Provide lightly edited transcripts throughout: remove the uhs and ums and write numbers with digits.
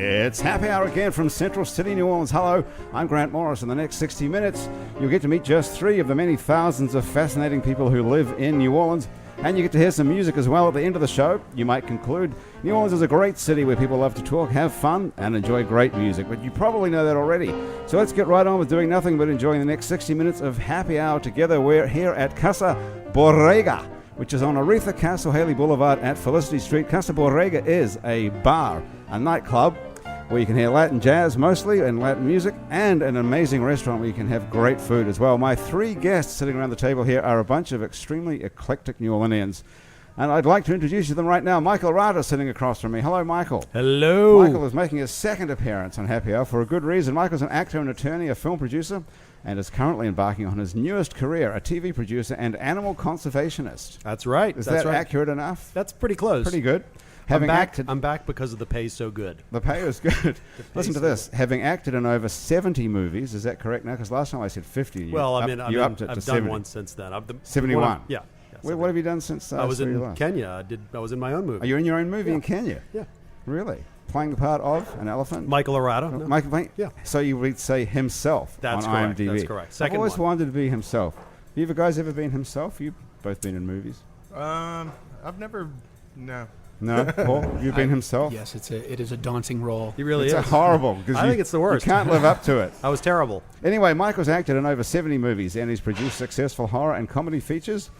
It's happy hour again from Central City, New Orleans. Hello, I'm Grant Morris. In the next 60 minutes, you'll get to meet just 3 of the many thousands of fascinating people who live in New Orleans. And you get to hear some music as well at the end of the show. You might conclude New Orleans is a great city where people love to talk, have fun, and enjoy great music. But you probably know that already. So let's get right on with doing nothing but enjoying the next 60 minutes of happy hour together. We're here at Casa Borrega, which is on Aretha Castle Haley Boulevard at Felicity Street. Casa Borrega is a bar, a nightclub, where you can hear Latin jazz mostly and Latin music, and an amazing restaurant where you can have great food as well. My 3 guests sitting around the table here are a bunch of extremely eclectic New Orleanians, and I'd like to introduce you to them right now. Michael Arata sitting across from me. Hello, Michael. Hello. Michael is making his 2nd appearance on Happy Hour for a good reason. Michael's an actor and attorney, a film producer, and is currently embarking on his newest career, a TV producer and animal conservationist. That's right. Is that accurate enough? That's pretty close. Pretty good. I'm back because of the pay's so good. The pay is good. Listen to this. Having acted in over 70 movies, is that correct now? Because last time I said 50. Well, I've done 70. one since then. 71. Yeah. What have you done since? I was in Kenya. I was in my own movie. Are you in your own movie in Kenya? Yeah. Really? Playing the part of an elephant? Michael Arata. No. Michael. Yeah. So you would say himself. That's on correct. IMDb. That's correct. Second I've always one. wanted to be himself. Have you guys ever been himself? You've both been in movies. I've never. No. No, Paul, have you been himself? Yes, it is a daunting role. He really it's is. Horrible. I think it's the worst. You can't live up to it. I was terrible. Anyway, Michael's acted in over 70 movies and he's produced successful horror and comedy features.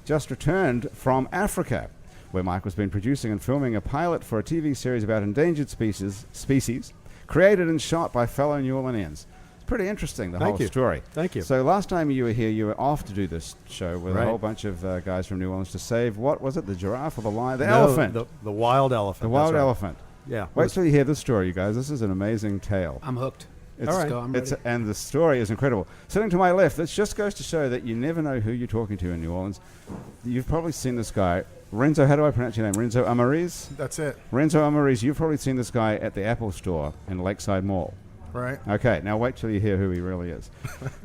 Just returned from Africa, where Michael's been producing and filming a pilot for a TV series about endangered species created and shot by fellow New Orleanians. It's pretty interesting, the whole story. Thank you. So last time you were here, you were off to do this show with a whole bunch of guys from New Orleans to save, what was it, the giraffe or the lion? The elephant. The wild elephant. The wild elephant. Yeah. Wait till you hear this story, you guys. This is an amazing tale. I'm hooked. All right. I'm ready. And the story is incredible. Sitting to my left, this just goes to show that you never know who you're talking to in New Orleans. You've probably seen this guy. Renso, how do I pronounce your name? Renso Amariz? That's it. Renso Amariz, you've probably seen this guy at the Apple Store in Lakeside Mall. Right. Okay, now wait till you hear who he really is.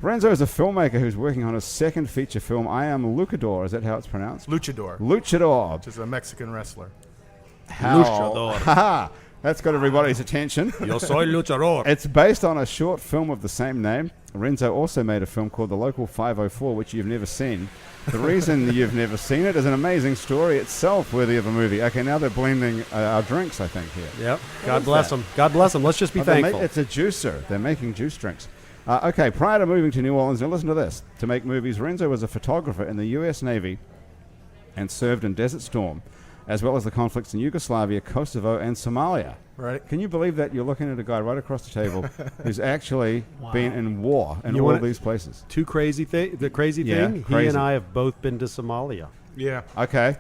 Renso is a filmmaker who's working on his 2nd feature film, I Am Luchador. Is that how it's pronounced? Luchador. Luchador. Which is a Mexican wrestler. Luchador. Ha! That's got everybody's attention. Yo soy luchador. It's based on a short film of the same name. Renso also made a film called The Local 504, which you've never seen. The reason you've never seen it is an amazing story itself worthy of a movie. Okay, now they're blending our drinks, I think, here. Yep. God bless them. God bless them. Let's just be thankful. It's a juicer. They're making juice drinks. Okay, prior to moving to New Orleans, now listen to this. To make movies, Renso was a photographer in the U.S. Navy and served in Desert Storm, as well as the conflicts in Yugoslavia, Kosovo, and Somalia. Right. Can you believe that you're looking at a guy right across the table who's actually been in war in all these places? The crazy thing, crazy. he and I have both been to Somalia. Yeah. Okay.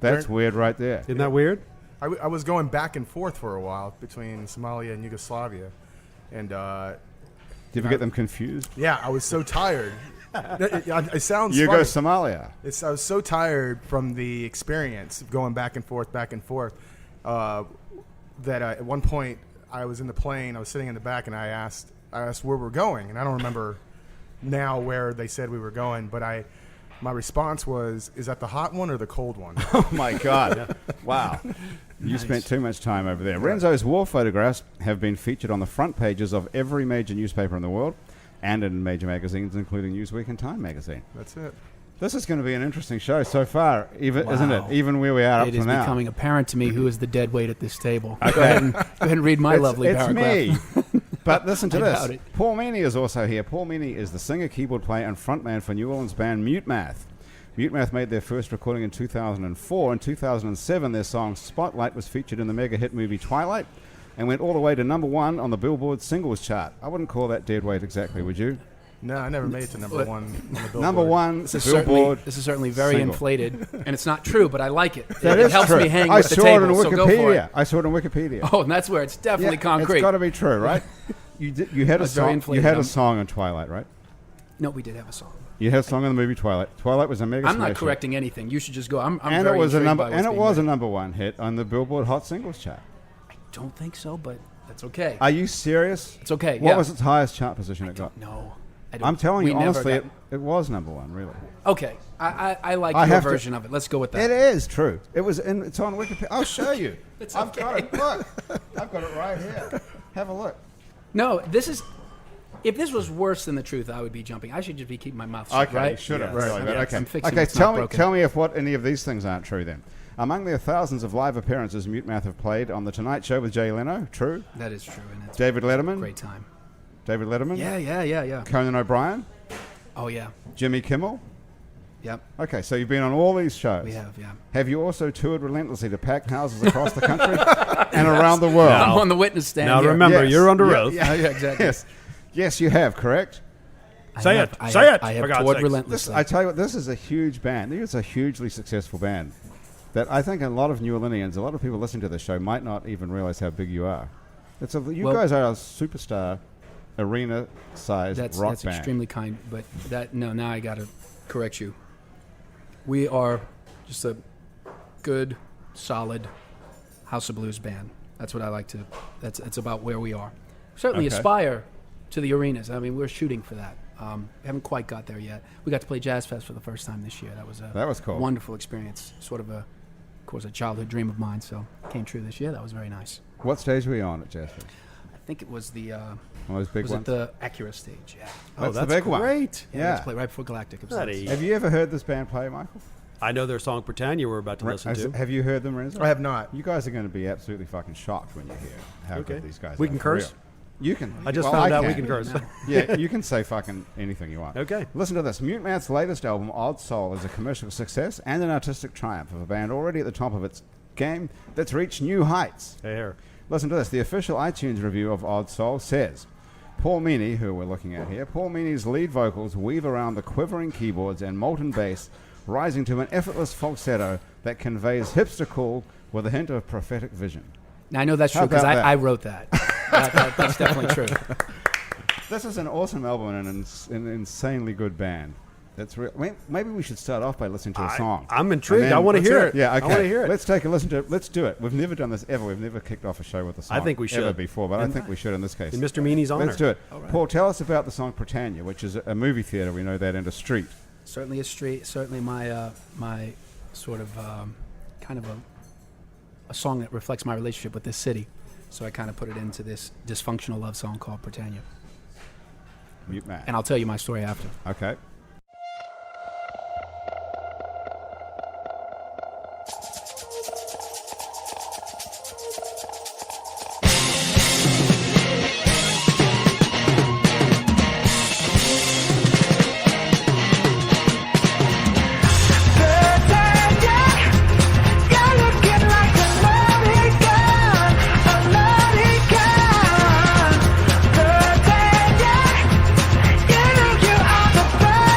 That's weird right there. Isn't that weird? I was going back and forth for a while between Somalia and Yugoslavia. And did you ever get them confused? Yeah, I was so tired. It sounds You funny. go Somalia. I was so tired from the experience of going back and forth, that at one point I was in the plane. I was sitting in the back, and I asked where we're going, and I don't remember now where they said we were going, but my response was, "Is that the hot one or the cold one?" Oh my God! Wow, you spent too much time over there. Renso's war photographs have been featured on the front pages of every major newspaper in the world, and in major magazines, including Newsweek and Time magazine. That's it. This is going to be an interesting show so far, isn't it? Even where we are up to now. It is becoming apparent to me who is the dead weight at this table. Go ahead and read my lovely paragraph. It's me. But listen to this. It. Paul Meany is also here. Paul Meany is the singer, keyboard player, and frontman for New Orleans band Mutemath. Mutemath made their first recording in 2004. In 2007, their song Spotlight was featured in the mega hit movie Twilight and went all the way to #1 on the Billboard singles chart. I wouldn't call that dead weight exactly, would you? No, I never made it to #1 on the Billboard. #1 Billboard. This is certainly very single. Inflated, and it's not true, but I like it. That it is helps true. me hang I with the saw table, it on so go for it. Wikipedia. I saw it on Wikipedia. Oh, and that's where it's definitely concrete. It's got to be true, right? You had a song. You had a song on Twilight, right? No, we did have a song. You had a song in the movie Twilight. Twilight was a mega I'm smash not correcting anything. You should just go. I'm and very it was a intrigued number. by And it what's was a being #1 hit on the Billboard Hot Singles chart. I don't think so, but that's okay. Are you serious? It's okay. What yeah. was its highest chart position it got? No. I'm telling you We never honestly, got- it was #1, really. Okay, I like I your have to- version of it. Let's go with that. It is true. It's on Wikipedia. I'll show you. It's I've got okay. it. Look. I've got it right here. Have a look. No, this is. If this was worse than the truth, I would be jumping. I should just be keeping my mouth shut, Okay, right? should have. Yes. Really, but Yes. I'm okay. fixing Okay, it's not broken. tell me if what any of these things aren't true then. Among the thousands of live appearances Mutemath have played on The Tonight Show with Jay Leno, true. That is true, and it's David a Letterman, great time. David Letterman. Yeah. Conan O'Brien, Oh yeah. Jimmy Kimmel. Yep. Okay, so you've been on all these shows. We have, yeah. Have you also toured relentlessly to packed houses across the country and around the world? I'm on the witness stand. Now here. remember, Yes. you're under Yeah, oath. Yeah, exactly. Yes. Yes, you have, correct? Say have- it. I Say have- it, I for have God's toured sakes. relentlessly. I tell you what, this is a huge band. It's a hugely successful band that I think a lot of New Orleanians, a lot of people listening to this show might not even realize how big you are. You Well- guys are a superstar, arena-sized That's rock band. extremely kind, but now I got to correct you. We are just a good, solid House of Blues band. That's what I like to. It's about where we are. Certainly Okay. aspire to the arenas. I mean, we're shooting for that. We haven't quite got there yet. We got to play Jazz Fest for the first time this year. That was cool. Wonderful experience. Sort of of course, a childhood dream of mine. So it came true this year. That was very nice. What stage were you on at Jazz Fest? I think it was the One of those big was ones? it the Acura stage? Yeah. That's the that's big one. great. Yeah. Yeah. Let's play right before Galactic. It was Bloody- nuts. Have you ever heard this band play, Michael? I know their song Britannia we're about to listen to. Have you heard them, Renzo? I have not. You guys are going to be absolutely fucking shocked when you hear how Okay. good these guys are. We can for curse? real. You can. I just well, found I out we can. can curse. Yeah, you can say fucking anything you want. Okay. Listen to this. Mutemath's latest album, Odd Soul, is a commercial success and an artistic triumph of a band already at the top of its game that's reached new heights. Here. Listen to this. The official iTunes review of Odd Soul says, Paul Meany, who we're looking at here, Paul Meany's lead vocals weave around the quivering keyboards and molten bass, rising to an effortless falsetto that conveys hipster cool with a hint of prophetic vision. Now I know that's How true because about that? I wrote that. That's definitely true. This is an awesome album and an insanely good band. That's real. Maybe we should start off by listening to a song. I'm intrigued. And then I want to let's hear it. Yeah, okay. I want to hear it. Let's take a listen to it. Let's do it. We've never done this ever. We've never kicked off a show with a song. I think we ever should. before, but I think we should in this case. In Mr. Meany's honor. Let's do it. Paul, tell us about the song Britannia, which is a movie theater. We know that, and a street. Certainly a street. Certainly my my sort of kind of a song that reflects my relationship with this city. So I kind of put it into this dysfunctional love song called Britannia. Mutemath. And I'll tell you my story after. Okay. Britannia, you know you are the best.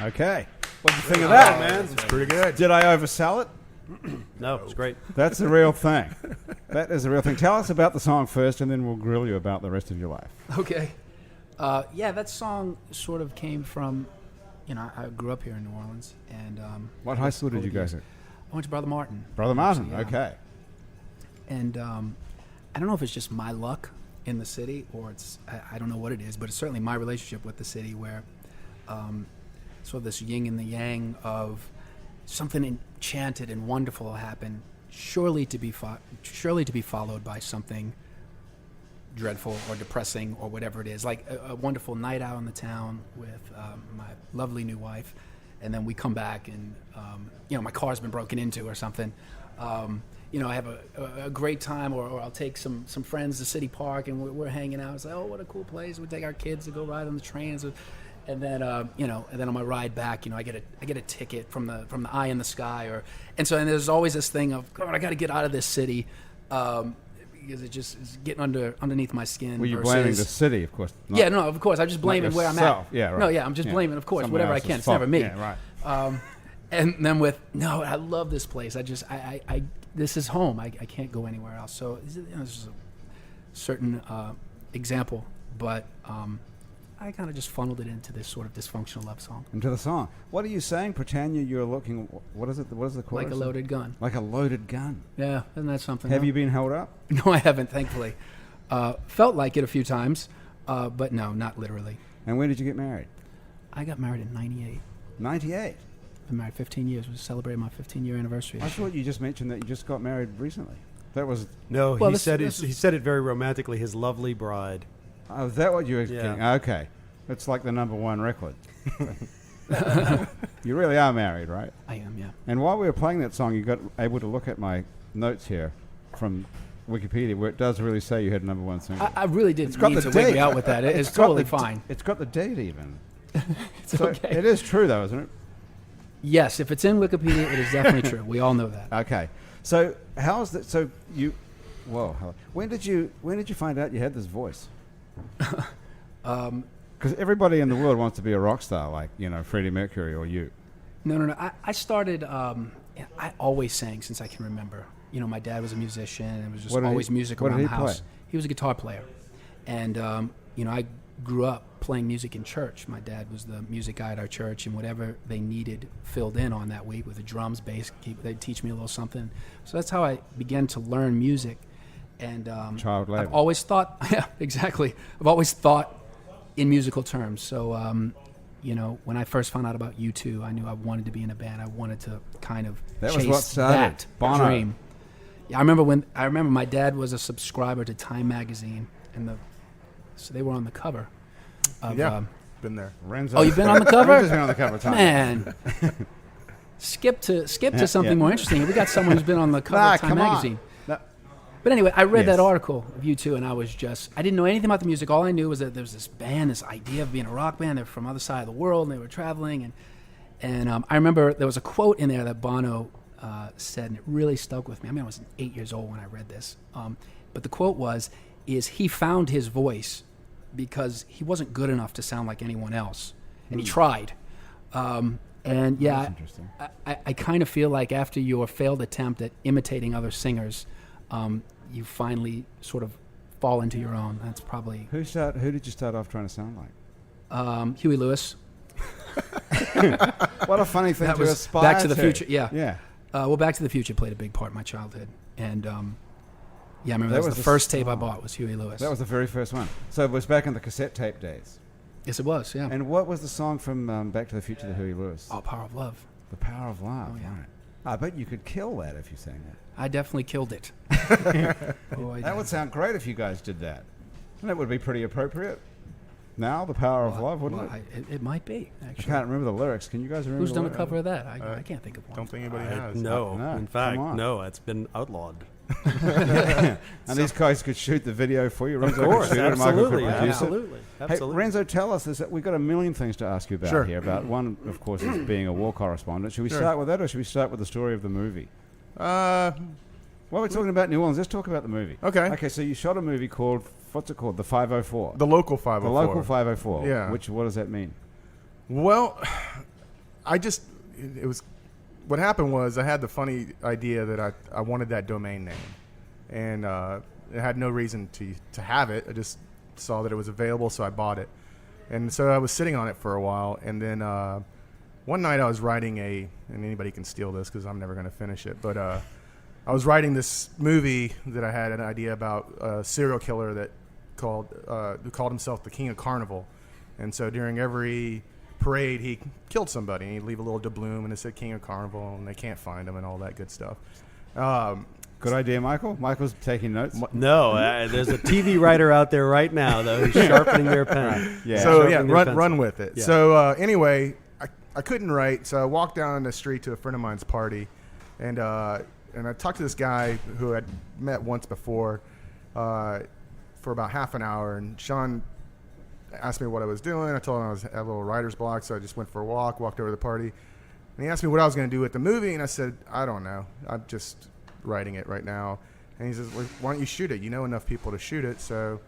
Okay. What do you think of that, man? It's pretty good. Did I oversell it? No, it's great. That's the real thing. That is the real thing. Tell us about the song first, and then we'll grill you about the rest of your life. Okay. Yeah, that song sort of came from, I grew up here in New Orleans. And What high school did you go to? I went to Brother Martin. Brother Martin, Yeah. okay. And I don't know if it's just my luck in the city or it's, I don't know what it is, but it's certainly my relationship with the city where sort of this yin and the yang of something enchanted and wonderful will happen, surely to be followed by something dreadful or depressing or whatever it is, like a wonderful night out in the town with my lovely new wife, and then we come back and my car's been broken into or something. I have a great time, or I'll take some friends to City Park and we're hanging out. It's like, oh, what a cool place! We take our kids to go ride on the trains, and then and then on my ride back, I get a ticket from the eye in the sky, and there's always this thing of, God, I got to get out of this city. Because it just is getting underneath my skin. Well, you're blaming the city, of course. Yeah, no, of course. I'm just blaming where I'm at. Yeah, right. No, yeah, I'm just blaming, of course, Someone whatever I else's can. It's fault. never me. Yeah, right. And then I love this place. I this is home. I can't go anywhere else. So this is a certain example, but I kind of just funneled it into this sort of dysfunctional love song. Into the song. What are you saying? Britannia, you're looking, what is it? What is the chorus? Like a loaded gun. Like a loaded gun. Yeah, isn't that something? Have you been held up? No, I haven't, thankfully. Felt like it a few times, but no, not literally. And when did you get married? I got married in 98. 98? Been married 15 years. We celebrated my 15-year anniversary. I thought you just mentioned that you just got married recently. That was... No, Well, he said it very romantically. His lovely bride. Oh, is that what you were Yeah. getting? Okay. It's like the #1 record. You really are married, right? I am, yeah. And while we were playing that song, you got able to look at my notes here from Wikipedia, where it does really say you had #1 single. I really did It's got need the to wig date. me out with that. It's got totally the fine. It's got the date even. It's So okay. It is true, though, isn't it? Yes, if it's in Wikipedia, it is definitely true. We all know that. Okay. So how's that? So you... Whoa. When did you find out you had this voice? Because everybody in the world wants to be a rock star, like, Freddie Mercury or you. No. I started, I always sang since I can remember. My dad was a musician, and it was just What did always he- music what around did the he house. play? He was a guitar player. And, I grew up playing music in church. My dad was the music guy at our church, and whatever they needed filled in on that week with the drums, bass, they'd teach me a little something. So that's how I began to learn music. And Child labor. I've always thought, yeah, exactly. I've always thought in musical terms. So, when I first found out about U2, I knew I wanted to be in a band. I wanted to kind of That was chase what started. that Bono. dream. Yeah, I remember my dad was a subscriber to Time magazine, and so they were on the cover. Of, Yeah. Been there. Renso. Oh, you've been on the cover? Renzo's been on the cover of Time. Man, skip to something more interesting. We got someone who's been on the cover of Time come on. magazine. No. But anyway, I read Yes. that article of U2, and I didn't know anything about the music. All I knew was that there was this band, this idea of being a rock band. They're from the other side of the world, and they were traveling. And I remember there was a quote in there that Bono said, and it really stuck with me. I mean, I was 8 years old when I read this. But the quote is he found his voice because he wasn't good enough to sound like anyone else. And he tried. And yeah, That's interesting. I kind of feel like after your failed attempt at imitating other singers, you finally sort of fall into your own. That's probably Who did you start off trying to sound like? Huey Lewis. What a funny thing That to was aspire Back to the Future. Yeah. Yeah. Well, Back to the Future played a big part in my childhood, and yeah, I remember That that was was the the first tape I song. bought was Huey Lewis. That was the very first one. So it was back in the cassette tape days. Yes, it was. Yeah. And what was the song from Back to the Future, the Huey Lewis? Oh, Power of Love. The Power of Love. Oh, yeah. Right. I bet you could kill that if you sang that. I definitely killed it. Oh, I That did. would sound great if you guys did that. And that would be pretty appropriate. Now, The Power of Love, wouldn't Well, it? it might be, I actually. can't remember the lyrics. Can you guys remember Who's the done a lyrics? cover of that? I can't think of one. Don't think anybody has. No, No, in come fact, on. no. It's been outlawed. And these guys could shoot the video for you. Of Renzo course, could shoot it, Michael could absolutely, produce it. absolutely, absolutely. Hey, Renzo, tell us this. We've got a million things to ask you about Sure. here. About one, of course, is being a war correspondent. Should we Sure. start with that, or should we start with the story of the movie? While we're talking about New Orleans, let's talk about the movie. Okay. Okay, so you shot a movie called, what's it called? The 504. The local 504. The local 504. Yeah. What does that mean? Well, it was, what happened was I had the funny idea that I wanted that domain name, and I had no reason to have it. I just saw that it was available, so I bought it. And so I was sitting on it for a while, and then one night I was writing and anybody can steal this because I'm never going to finish it, but I was writing this movie that I had an idea about a serial killer that who called himself the King of Carnival. And so during every parade, he killed somebody. He'd leave a little doubloon, and it said King of Carnival, and they can't find him and all that good stuff. Good idea, Michael. Michael's taking notes. No, there's a TV writer out there right now, though, who's sharpening their pen. Yeah. So, Sharpening their run with it. Yeah. So, anyway, I couldn't write, so I walked down the street to a friend of mine's party, and I talked to this guy who I'd met once before for about half an hour, and Sean asked me what I was doing. I told him I had a little writer's block, so I just went for a walked over to the party, and he asked me what I was going to do with the movie, and I said, I don't know. I'm just writing it right now. And he says, well, why don't you shoot it? You know enough people to shoot it. So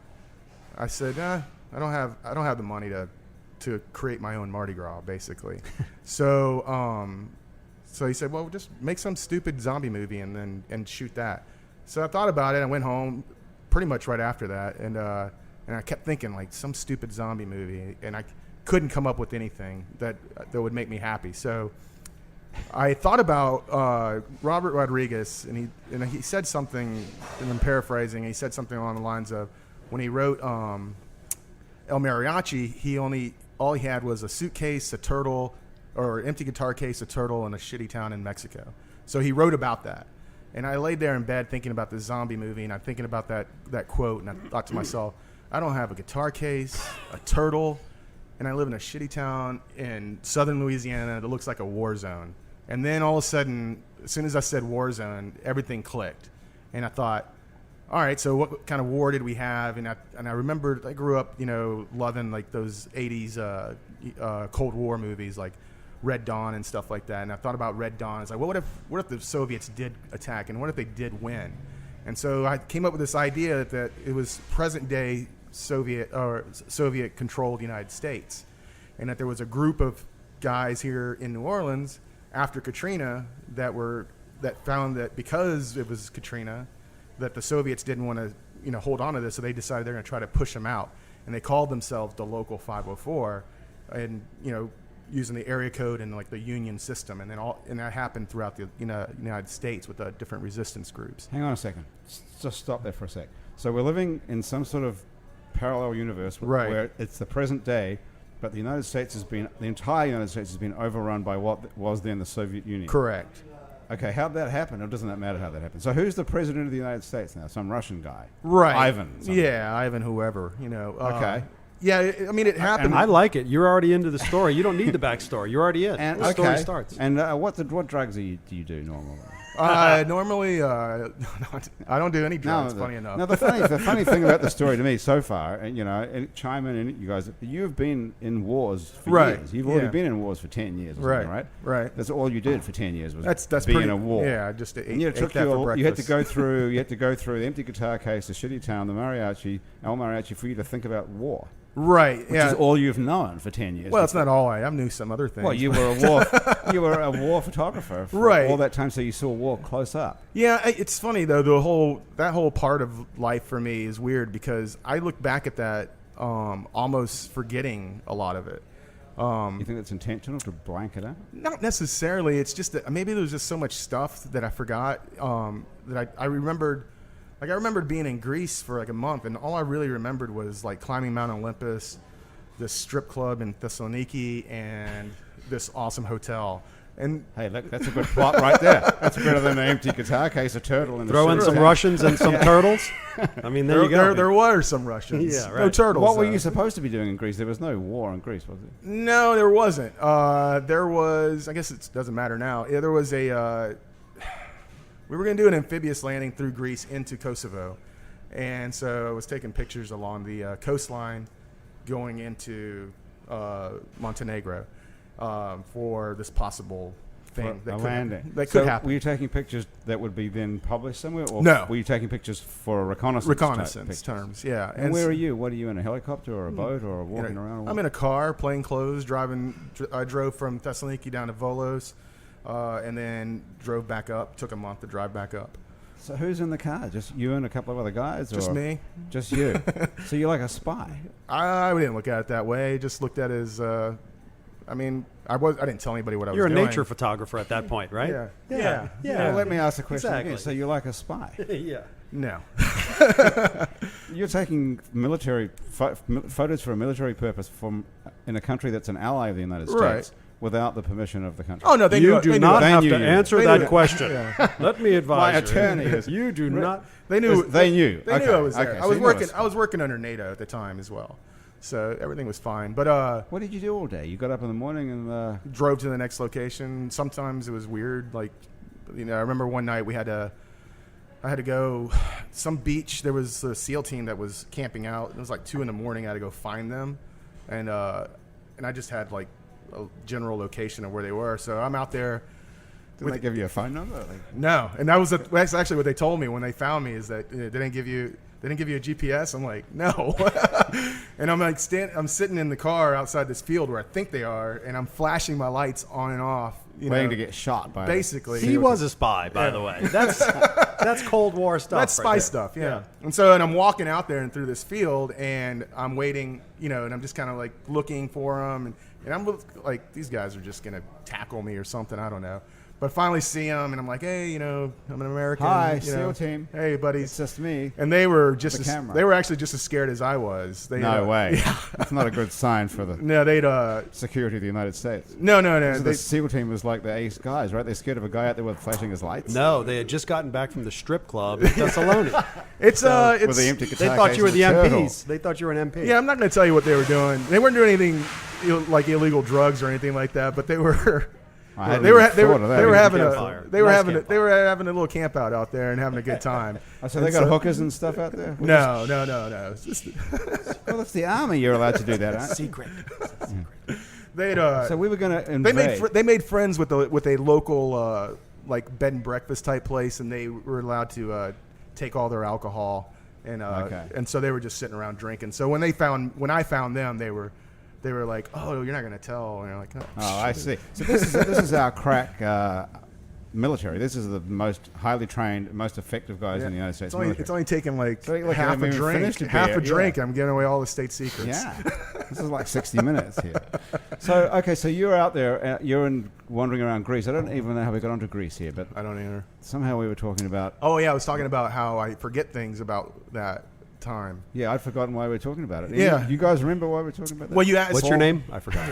I said, I don't have the money to create my own Mardi Gras, basically. So he said, well, just make some stupid zombie movie and shoot that. So I thought about it. I went home pretty much right after that, and I kept thinking like some stupid zombie movie, and I couldn't come up with anything that would make me happy. So I thought about Robert Rodriguez, and he said something, and I'm paraphrasing. He said something along the lines of, when he wrote El Mariachi, all he had was a suitcase, a turtle, or empty guitar case, a turtle, and a shitty town in Mexico. So he wrote about that. And I laid there in bed thinking about this zombie movie, and I'm thinking about that quote, and I thought to myself, I don't have a guitar case, a turtle, and I live in a shitty town in southern Louisiana that looks like a war zone. And then all of a sudden, as soon as I said war zone, everything clicked. And I thought, all right, so what kind of war did we have? And I remembered, I grew up, loving like those 80s Cold War movies like Red Dawn and stuff like that. And I thought about Red Dawn. It's like, well, what if the Soviets did attack, and what if they did win? And so I came up with this idea that it was present day Soviet controlled United States, and that there was a group of guys here in New Orleans after Katrina that found that because it was Katrina, that the Soviets didn't want to hold on to this, so they decided they're going to try to push them out, and they called themselves the Local 504, and using the area code and like the union system, and that happened throughout the United States with different resistance groups. Hang on a second. Just stop there for a sec. So we're living in some sort of parallel universe where it's the present day, but the entire United States has been overrun by what was then the Soviet Union. Correct. Okay, how'd that happen? Or doesn't that matter how that happened? So who's the president of the United States now? Some Russian guy. Right. Ivan. Something. Yeah, Ivan whoever, Okay. Yeah, I mean, it happened. I like it. You're already into the story. You don't need the backstory. You're already in. And, the story starts. And what drugs do you do normally? Normally, I don't do any drugs. Funny enough. No, the funny thing about the story to me so far, and chime in, you guys, you've been in wars for years. You've already been in wars for 10 years, or something, right? Right. That's all you did for 10 years was that's be pretty, in a war. Yeah, just ate, and ate that for breakfast. You had to go through. You had to go through the empty guitar case, the shitty town, the mariachi, El Mariachi, for you to think about war. Right, which is all you've known for 10 years. Well, it's not all I knew some other things. Well, you were a war photographer for all that time, so you saw war close up. Yeah, it's funny though. That whole part of life for me is weird because I look back at that almost forgetting a lot of it. You think that's intentional to blank it out? Not necessarily. It's just that maybe there was just so much stuff that I forgot that I remembered. Like I remembered being in Greece for like a month, and all I really remembered was like climbing Mount Olympus, this strip club in Thessaloniki, and this awesome hotel. And hey, look, that's a good plot right there. That's better than an empty guitar case, a turtle, and throw in some Russians and some turtles. I mean, there you go. There were some Russians. Yeah, right. No turtles. What were you supposed to be doing in Greece? There was no war in Greece, was there? No, there wasn't. There was. I guess it doesn't matter now. Yeah, there was a. We were going to do an amphibious landing through Greece into Kosovo. And so I was taking pictures along the coastline going into Montenegro for this possible thing for that a could landing. that So could happen. were you taking pictures that would be then published somewhere, or No. were you taking pictures for reconnaissance Reconnaissance type pictures? terms, yeah. And where are you? What are you, in a helicopter or a boat or walking around? Or I'm in a car, plain clothes, driving. I drove from Thessaloniki down to Volos, and then drove back up. Took a month to drive back up. So who's in the car? Just you and a couple of other guys? Just or me. Just you. So you're like a spy. I didn't look at it that way. Just looked at it as. I didn't tell anybody what I You're was a doing. nature photographer at that point, right? Yeah. Well, let me ask the question Exactly. again. So you're like a spy. Yeah. No. You're taking military photos for a military purpose from in a country that's an ally of the United States Right. without the permission of the country. Oh no, they You knew, do they not knew it. have They to knew you. answer They that knew it. question. Yeah. Let me advise My you. attorney is. You do not. They knew. They knew. They knew I was there. Okay, I so was you know working. it's- I was working under NATO at the time as well, so everything was fine. But What did you do all day? You got up in the morning and drove to the next location. Sometimes it was weird. Like, I remember one night I had to go some beach. There was a SEAL team that was camping out. It was like 2 a.m. I had to go find them, and I just had like a general location of where they were. So I'm out there. did they give you a phone number? Like, No, and that's actually what they told me when they found me, is that they didn't give you a GPS. I'm like, no, and I'm like I'm sitting in the car outside this field where I think they are, and I'm flashing my lights on and off, waiting to get shot by basically. He was a spy, by the way. That's Cold War stuff. That's spy right there. stuff, yeah. And I'm walking out there and through this field, and I'm waiting, and I'm just kind of like looking for them, and I'm like, these guys are just gonna tackle me or something, I don't know. But I finally see them, and I'm like, hey, I'm an American. Hi, SEAL team. Hey, buddies. It's just me. And they were camera. they were actually just as scared as I was. No way. That's not a good sign for the No, they'd security of the United States. no. So the SEAL team was like the ace guys, right? They're scared of a guy out there with flashing his lights. No, they had just gotten back from the strip club in Thessaloniki. It's With the empty They guitar thought case you were and the turtle. MPs. They thought you were an MP. yeah. I'm not going to tell you what they were doing. They weren't doing anything like illegal drugs or anything like that. But they were. I hadn't They were even thought of that. having Campfire. a they were Nice having a, campfire. they were having a little camp out there and having a good time. So they got hookers and stuff out there? No. It's just, Well, it's the army. You're allowed to do that, aren't you? Secret. they'd So we were going to invade. they made friends with a local like bed and breakfast type place, and they were allowed to take all their alcohol, and Okay. and so they were just sitting around drinking. So when I found them, they were like, oh, you're not gonna tell, and they're like, Oh, I see. So this is our crack military. This is the most highly trained, most effective guys in the United States military. it's only taken like So, like, I half haven't a even drink, finished a half beer, a drink. yeah. I'm giving away all the state secrets. Yeah, this is like 60 minutes here. So, okay, so you're out there, wandering around Greece. I don't even know how we got onto Greece here, but I don't either. somehow we were talking about. Oh yeah, I was talking about how I forget things about that time. Yeah, I'd forgotten why we were talking about it. Yeah. You guys remember why we were talking about that? Well, you asked. What's your name? I forgot.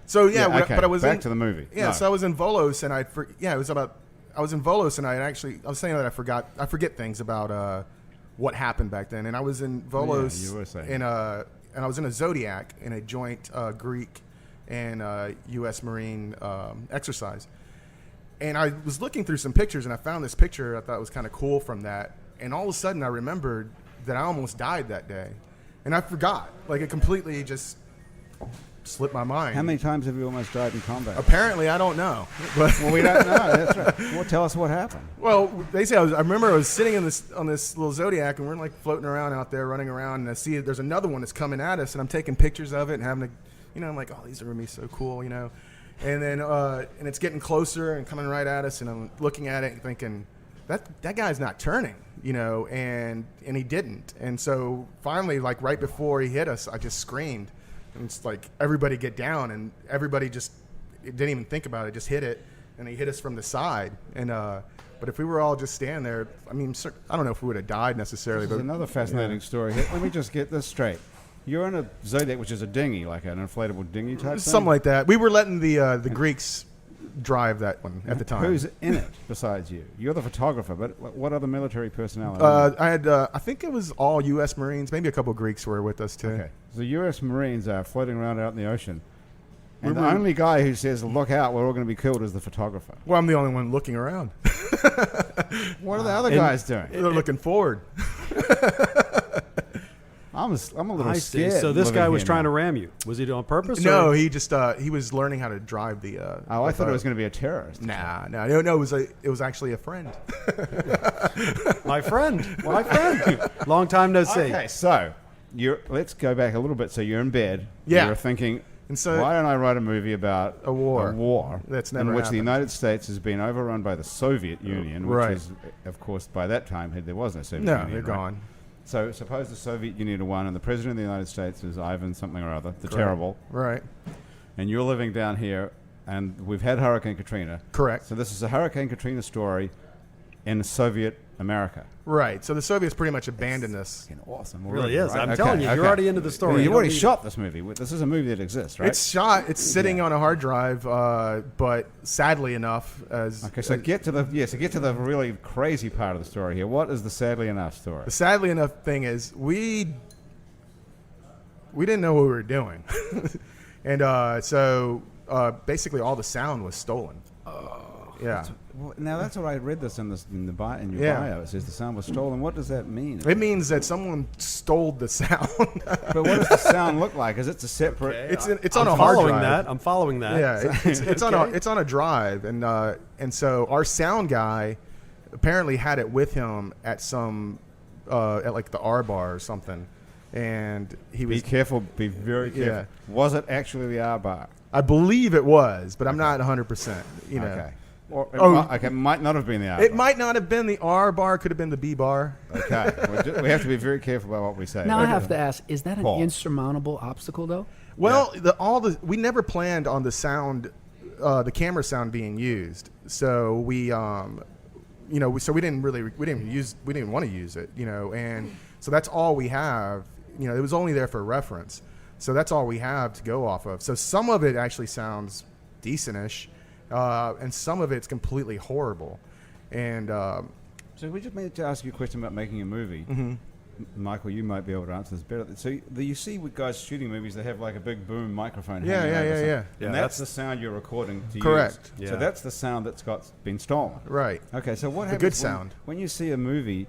So yeah, okay. but I was back to the movie. Yeah, No. so I was in Volos, and I was in Volos, and I was saying that I forget things about what happened back then, and I was in Volos, you were saying. and I was in a Zodiac in a joint Greek and U.S. Marine exercise, and I was looking through some pictures, and I found this picture I thought was kind of cool from that, and all of a sudden I remembered that I almost died that day, and I forgot, like it completely just slipped my mind. How many times have you almost died in combat? Apparently, I don't know. But Well, we don't know. That's right. Well, tell us what happened. well, they say I remember I was sitting on this little Zodiac, and we're like floating around out there, running around, and I see there's another one that's coming at us, and I'm taking pictures of it and having to, I'm like, oh, these are gonna be so cool, and then and it's getting closer and coming right at us, and I'm looking at it and thinking that guy's not turning, and he didn't, and so finally, like right before he hit us, I just screamed. And it's like, everybody get down, and everybody just didn't even think about it, just hit it, and he hit us from the side. And but if we were all just standing there, I mean, I don't know if we would have died necessarily. There's But another fascinating story here. Let me just get this straight. You're in a Zodiac, which is a dinghy, like an inflatable dinghy type thing? something like that. We were letting the Greeks drive that one at the time. Who's in it besides you? You're the photographer, but what other military personnel I had, I think it was all U.S. Marines. Maybe a couple Greeks were with us too. Okay. So U.S. Marines are floating around out in the ocean. And We the were- only guy who says, look out, we're all going to be killed is the photographer. Well, I'm the only one looking around. What are the other guys doing? They're looking forward. I'm a little I see. scared. So this living guy was here trying now. to ram you. Was he on purpose? No, or? he just he was learning how to drive the. Oh, I thought it boat. was going to be a terrorist. No. It was actually a friend. My friend. Long time no see. Okay, so let's go back a little bit. So you're in bed. Yeah. You're thinking, And so why don't I write a movie about A war. That's never in which the happened. United States has been overrun by the Soviet Union, which Right. is, of course, by that time there was no Soviet no, Union. they're right? gone. So suppose the Soviet Union had won, and the president of the United States is Ivan something or other, the Correct. terrible, Right. and you're living down here, and we've had Hurricane Katrina. Correct. So this is a Hurricane Katrina story in Soviet America. Right. So the Soviets pretty much abandoned this. Fucking awesome. It really already, is. right? I'm Okay, telling you, you're okay. already into the story. Well, You you've don't already need- shot this movie. This is a movie that exists, right? It's shot. It's sitting Yeah. on a hard drive. But sadly enough, as Okay, so get to the really crazy part of the story here. What is the sadly enough story? the sadly enough thing is we didn't know what we were doing, and so basically all the sound was stolen. Yeah. Well, now that's what I read this in your bio. Yeah. It says the sound was stolen. What does that mean? It means that someone stole the sound. But what does the sound look like? Is it a separate? It's on I'm a hard following drive. that. I'm following that. Yeah, it's on a drive, and so our sound guy apparently had it with him at some at like the R bar or something, and he Be was. careful. Be very careful. Yeah. Was it actually the R bar? I believe it was, but I'm not 100%. You know, Okay. Or it might not have been the R it bar. might not have been the R bar. Could have been the B bar. Okay. We have to be very careful about what we say. Now I Okay. have to ask: is that an Paul. insurmountable obstacle, though? Well, we never planned on the sound, the camera sound being used. So we didn't want to use it, and so that's all we have. It was only there for reference. So that's all we have to go off of. So some of it actually sounds decentish, and some of it's completely horrible. And So we just made to ask you a question about making a movie. Mm-hmm. Michael, you might be able to answer this better. So you see with guys shooting movies, they have like a big boom microphone. Yeah, hanging yeah, over yeah, something. yeah. Yeah, And that's- that's the sound you're recording to Correct. use. Yeah. So that's the sound that's been stolen. right. Okay, so what The happens good when- sound. when you see a movie,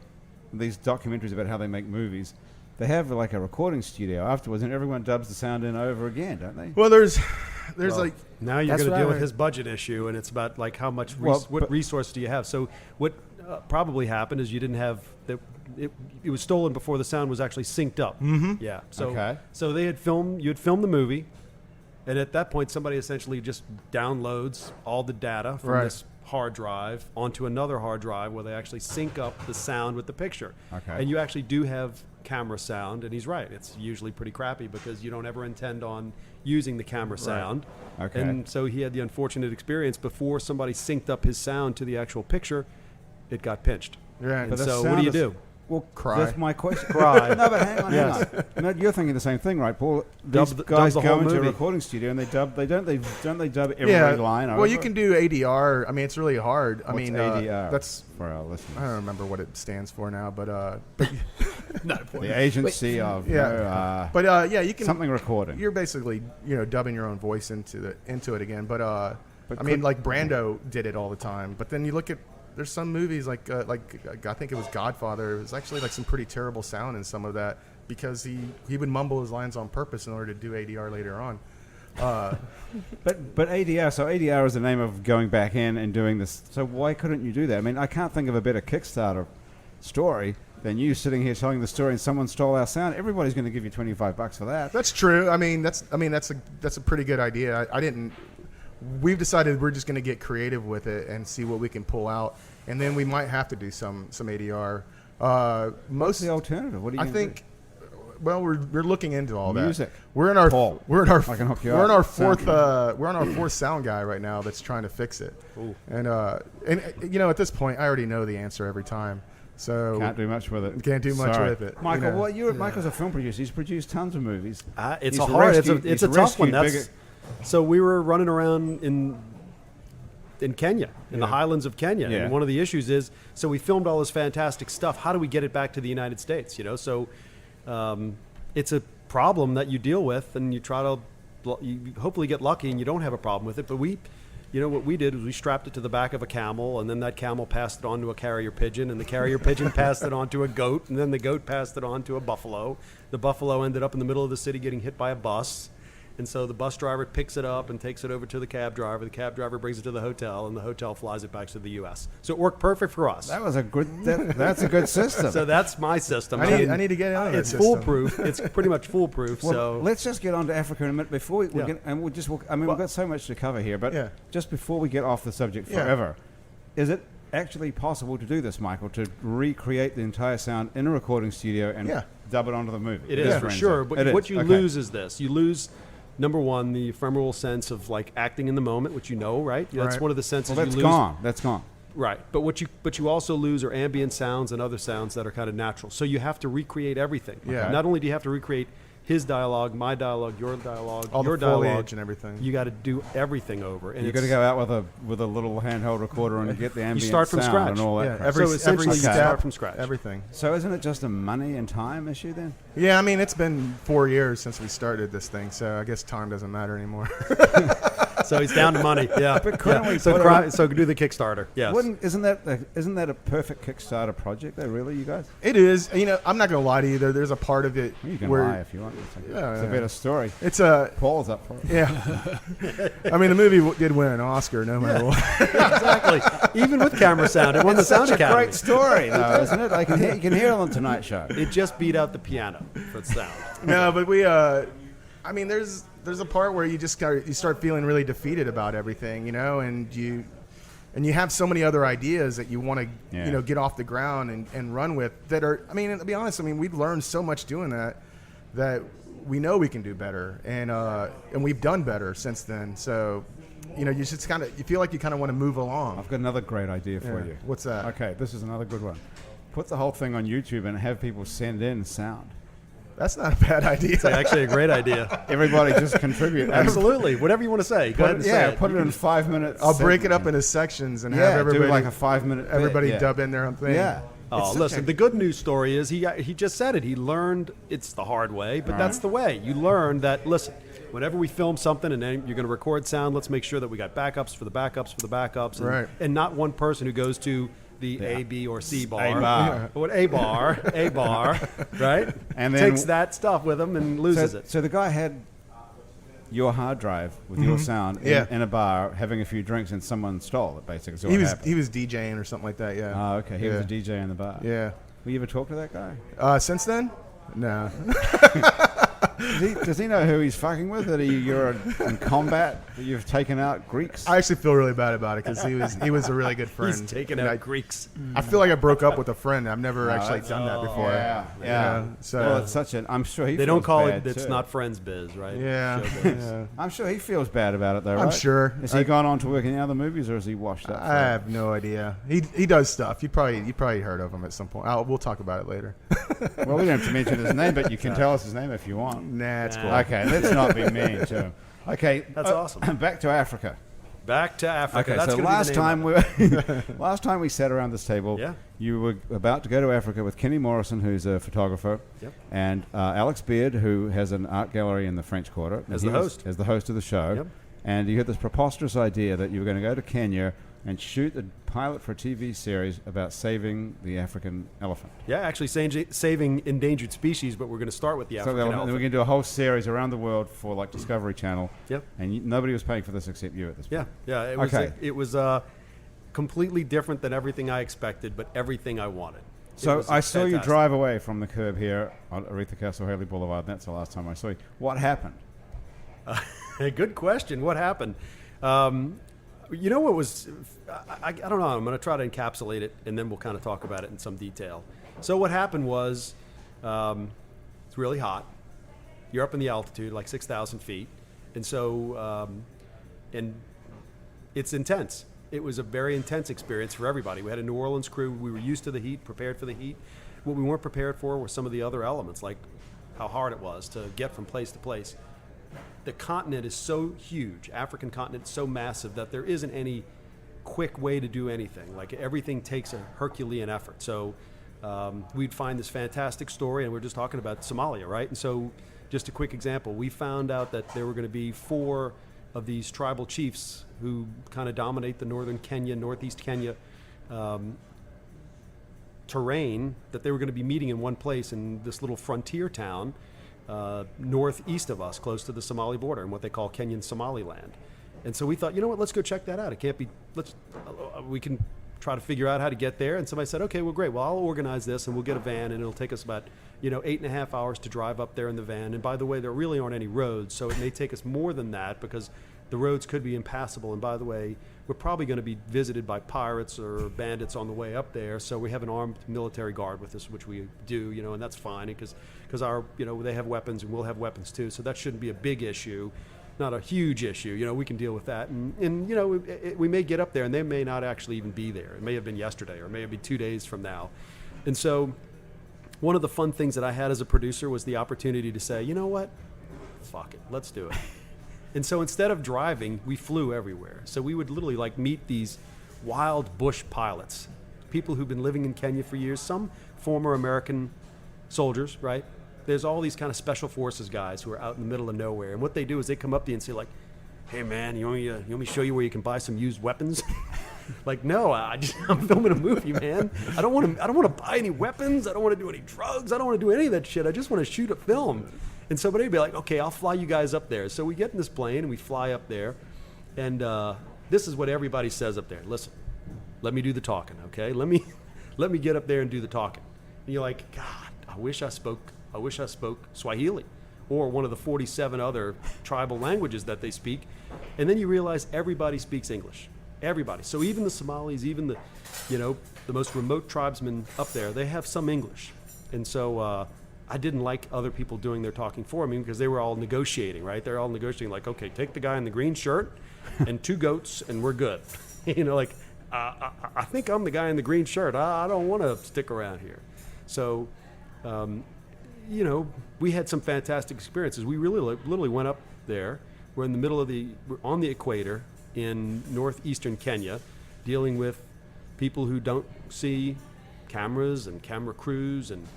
these documentaries about how they make movies, they have like a recording studio afterwards, and everyone dubs the sound in over again, don't they? Well, there's Well, like now you're That's going to what deal I with heard. his budget issue, and it's about like how much Well, what but- resource do you have. So what probably happened is you didn't have that. It was stolen before the sound was actually synced up. Mm-hmm. Yeah. So Okay. so they had filmed. You had filmed the movie, and at that point, somebody essentially just downloads all the data from Right. this hard drive onto another hard drive where they actually sync up the sound with the picture. Okay. And you actually do have camera sound, and he's right. It's usually pretty crappy because you don't ever intend on using the camera sound. Okay. And so he had the unfortunate experience before somebody synced up his sound to the actual picture, it got pinched. Right. And But the so what sound do you is- do? Well, Cry. That's my question. Cry. No, but hang on. Yes. No, you're thinking the same thing, right, Paul? Dub These the- guys dub the go whole into a movie. recording studio and they dub every yeah. line. Well, over. you can do ADR. I mean, it's really hard. What's I mean, ADR that's for our listeners. I don't remember what it stands for now, but The agency of yeah, yeah, you can something recording. You're basically dubbing your own voice into it again. But I But mean, could- like Brando did it all the time. But then you look at there's some movies like I think it was Godfather. It was actually like some pretty terrible sound in some of that because he would mumble his lines on purpose in order to do ADR later on. But ADR, so ADR is the name of going back in and doing this. So why couldn't you do that? I mean, I can't think of a better Kickstarter story than you sitting here telling the story and someone stole our sound. Everybody's going to give you $25 for that. That's true. I mean, that's a pretty good idea. We've decided we're just going to get creative with it and see what we can pull out, and then we might have to do some ADR. What's the alternative? What do you I think. Well, we're looking into all Music. that. We're in our Paul, we're in our I can hook you we're up. in our Sound fourth sound guy right now that's trying to fix it. Ooh. And at this point I already know the answer every time. So Can't do much with it. Can't do much Sorry. with it, Michael, you know. Michael's a film producer. He's produced tons of movies. It's He's a hard. rescued- It's a he's tough one. rescued That's so we were running around in Kenya, in the Yeah. highlands of Kenya, Yeah. and one of the issues is so we filmed all this fantastic stuff. How do we get it back to the United States? So it's a problem that you deal with, and you try to you hopefully get lucky and you don't have a problem with it. But we what we did was we strapped it to the back of a camel, and then that camel passed it on to a carrier pigeon, and the carrier pigeon passed it on to a goat, and then the goat passed it on to a buffalo. The buffalo ended up in the middle of the city getting hit by a bus. And so the bus driver picks it up and takes it over to the cab driver. The cab driver brings it to the hotel, and the hotel flies it back to the U.S. So it worked perfect for us. That was a good. That's a good system. So that's my system. I need to get out of It's that foolproof. It's pretty much foolproof. Well, so let's just get on to Africa in a minute before we Yeah. get, and we'll just. I mean, we've got so much to cover here, but Yeah. just before we get off the subject Yeah. forever, is it actually possible to do this, Michael, to recreate the entire sound in a recording studio and Yeah. dub it onto the movie? it is for Renso. sure. But It what is. you Okay. lose is this. You lose, number one, the ephemeral sense of like acting in the moment, which right? That's Right. one of the senses Well, that's you lose. gone. That's gone. Right, but you also lose are ambient sounds and other sounds that are kind of natural. So you have to recreate everything. Yeah. Not only do you have to recreate his dialogue, my dialogue, your dialogue, all your the foliage dialogue, and everything. you got to do everything over. And You got to go out with a little handheld recorder and get the ambient start from sound scratch. and all that. Yeah, crap. every So essentially step, you start from scratch. everything. So isn't it just a money and time issue then? Yeah, I mean it's been 4 years since we started this thing, so I guess time doesn't matter anymore. So he's down to money. Yeah. But couldn't we so put it so do the Kickstarter. Yes. Isn't that a perfect Kickstarter project though? Really, you guys? It is. I'm not gonna lie to you. There's a part of it You can where lie if you want. It's a Yeah. better story. it's a Paul's up for it. yeah. I mean the movie did win an Oscar, no matter what. Exactly. Even with camera sound, it won the Sound Such a Academy. great story, though, isn't it? You can hear it on the Tonight Show. It just beat out the piano for its sound. No, but I mean there's a part where you just you start feeling really defeated about everything, and you have so many other ideas that you want to Yeah. get off the ground and run with that are, I mean, to be honest, I mean we've learned so much doing that we know we can do better, and we've done better since then. So you just you feel like you kind of want to move along. I've got another great idea for Yeah. you. What's that? Okay, this is another good one. Put the whole thing on YouTube and have people send in sound. That's not a bad idea. It's actually a great idea. Everybody just contribute. Absolutely. Whatever you want to say. Go ahead and say it. Put it in 5 minutes. I'll break it up into sections and have do everybody like a 5 minute. bit, everybody yeah. dub in their own thing. Yeah. Oh, It's such listen, the good news story is he just said it. He learned it's the hard way, but that's the way. You learn that, listen, whenever we film something and then you're going to record sound, let's make sure that we got backups for the backups for the backups. And, Right. and not one person who goes to the A, B, or C bar. A bar. What A bar, right? And then- takes that stuff with him and loses it. So the guy had your hard drive with your sound Yeah. in a bar having a few drinks and someone stole it basically. So He what was happened? he was DJing or something like that. Yeah. Oh, okay. He was Yeah. a DJ in the bar. Yeah. Will you ever talk to that guy? Since then, no. Does he know who he's fucking with? That you're in combat? That you've taken out Greeks? I actually feel really bad about it because he was a really good friend. He's taking And out I, Greeks. I feel like I broke up with a friend. I've never actually done that before. Yeah, You yeah. know, so Well, it's such an. I'm sure he. They don't feels call bad it, it's too. not friends biz, right? yeah, Showbiz. yeah. I'm sure he feels bad about it though. I'm right? sure. Has he gone on to work in other movies, or is he washed up? I for it? have no idea. He does stuff. You probably heard of him at some point. We'll talk about it later. Well, we don't have to mention his name, but you can tell us his name if you want. Nah, it's Nah. cool. Okay, let's not be mean to him. Okay, That's awesome. Back to Africa. Back to Africa. Okay, That's so gonna be the last name of time last time we sat around this table, Yeah. you were about to go to Africa with Kenny Morrison, who's a photographer, Yep. and Alex Beard, who has an art gallery in the French Quarter, and As he the was- host. as the host of the show. Yep. And you had this preposterous idea that you were going to go to Kenya and shoot a pilot for a TV series about saving the African elephant. Yeah, actually saving endangered species, but we're going to start with the So African then we're elephant. going to do a whole series around the world for like Discovery Channel. Yep. And nobody was paying for this except you at this point. Yeah. It was Okay. it was completely different than everything I expected, but everything I wanted. It So was I saw you fantastic. drive away from the curb here on Aretha Castle Haley Boulevard. That's the last time I saw you. What happened? Good question. What happened? You know what was? I don't know. I'm going to try to encapsulate it, and then we'll kind of talk about it in some detail. So what happened was, it's really hot. You're up in the altitude, like 6,000 feet, and so and it's intense. It was a very intense experience for everybody. We had a New Orleans crew. We were used to the heat, prepared for the heat. What we weren't prepared for were some of the other elements, like how hard it was to get from place to place. The continent is so huge, African continent is so massive that there isn't any quick way to do anything. Like everything takes a Herculean effort. So we'd find this fantastic story, and we're just talking about Somalia, right? And so just a quick example, we found out that there were going to be 4 of these tribal chiefs who kind of dominate the northern Kenya, northeast Kenya terrain, that they were going to be meeting in one place in this little frontier town northeast of us, close to the Somali border, in what they call Kenyan Somaliland. And so we thought, you know what, let's go check that out. It can't be, we can try to figure out how to get there. And somebody said, okay, well, great. Well, I'll organize this and we'll get a van and it'll take us about, 8.5 hours to drive up there in the van. And by the way, there really aren't any roads, so it may take us more than that because the roads could be impassable. And by the way, we're probably going to be visited by pirates or bandits on the way up there. So we have an armed military guard with us, which we do, and that's fine because our, they have weapons and we'll have weapons too. So that shouldn't be a big issue. Not a huge issue, we can deal with that. And we may get up there and they may not actually even be there. It may have been yesterday or it may have been 2 days from now. And so one of the fun things that I had as a producer was the opportunity to say, you know what, fuck it, let's do it. And so instead of driving, we flew everywhere. So we would literally meet these wild bush pilots, people who've been living in Kenya for years, some former American soldiers, right? There's all these kind of special forces guys who are out in the middle of nowhere. And what they do is they come up to you and say hey man, you want me to show you where you can buy some used weapons? No, I'm filming a movie, man. I don't want to buy any weapons. I don't want to do any drugs. I don't want to do any of that shit. I just want to shoot a film. And so they'd be like, okay, I'll fly you guys up there. So we get in this plane and we fly up there. And this is what everybody says up there. Listen, let me do the talking, okay? Let me get up there and do the talking. And you're like, God, I wish I spoke Swahili or one of the 47 other tribal languages that they speak. And then you realize everybody speaks English. Everybody. So even the Somalis, even the most remote tribesmen up there, they have some English. And so I didn't like other people doing their talking for me because they were all negotiating, right? They're all negotiating okay, take the guy in the green shirt and 2 goats and we're good. I think I'm the guy in the green shirt. I don't want to stick around here. So, we had some fantastic experiences. We really literally went up there. We're in the middle of we're on the equator in northeastern Kenya, dealing with people who don't see cameras and camera crews and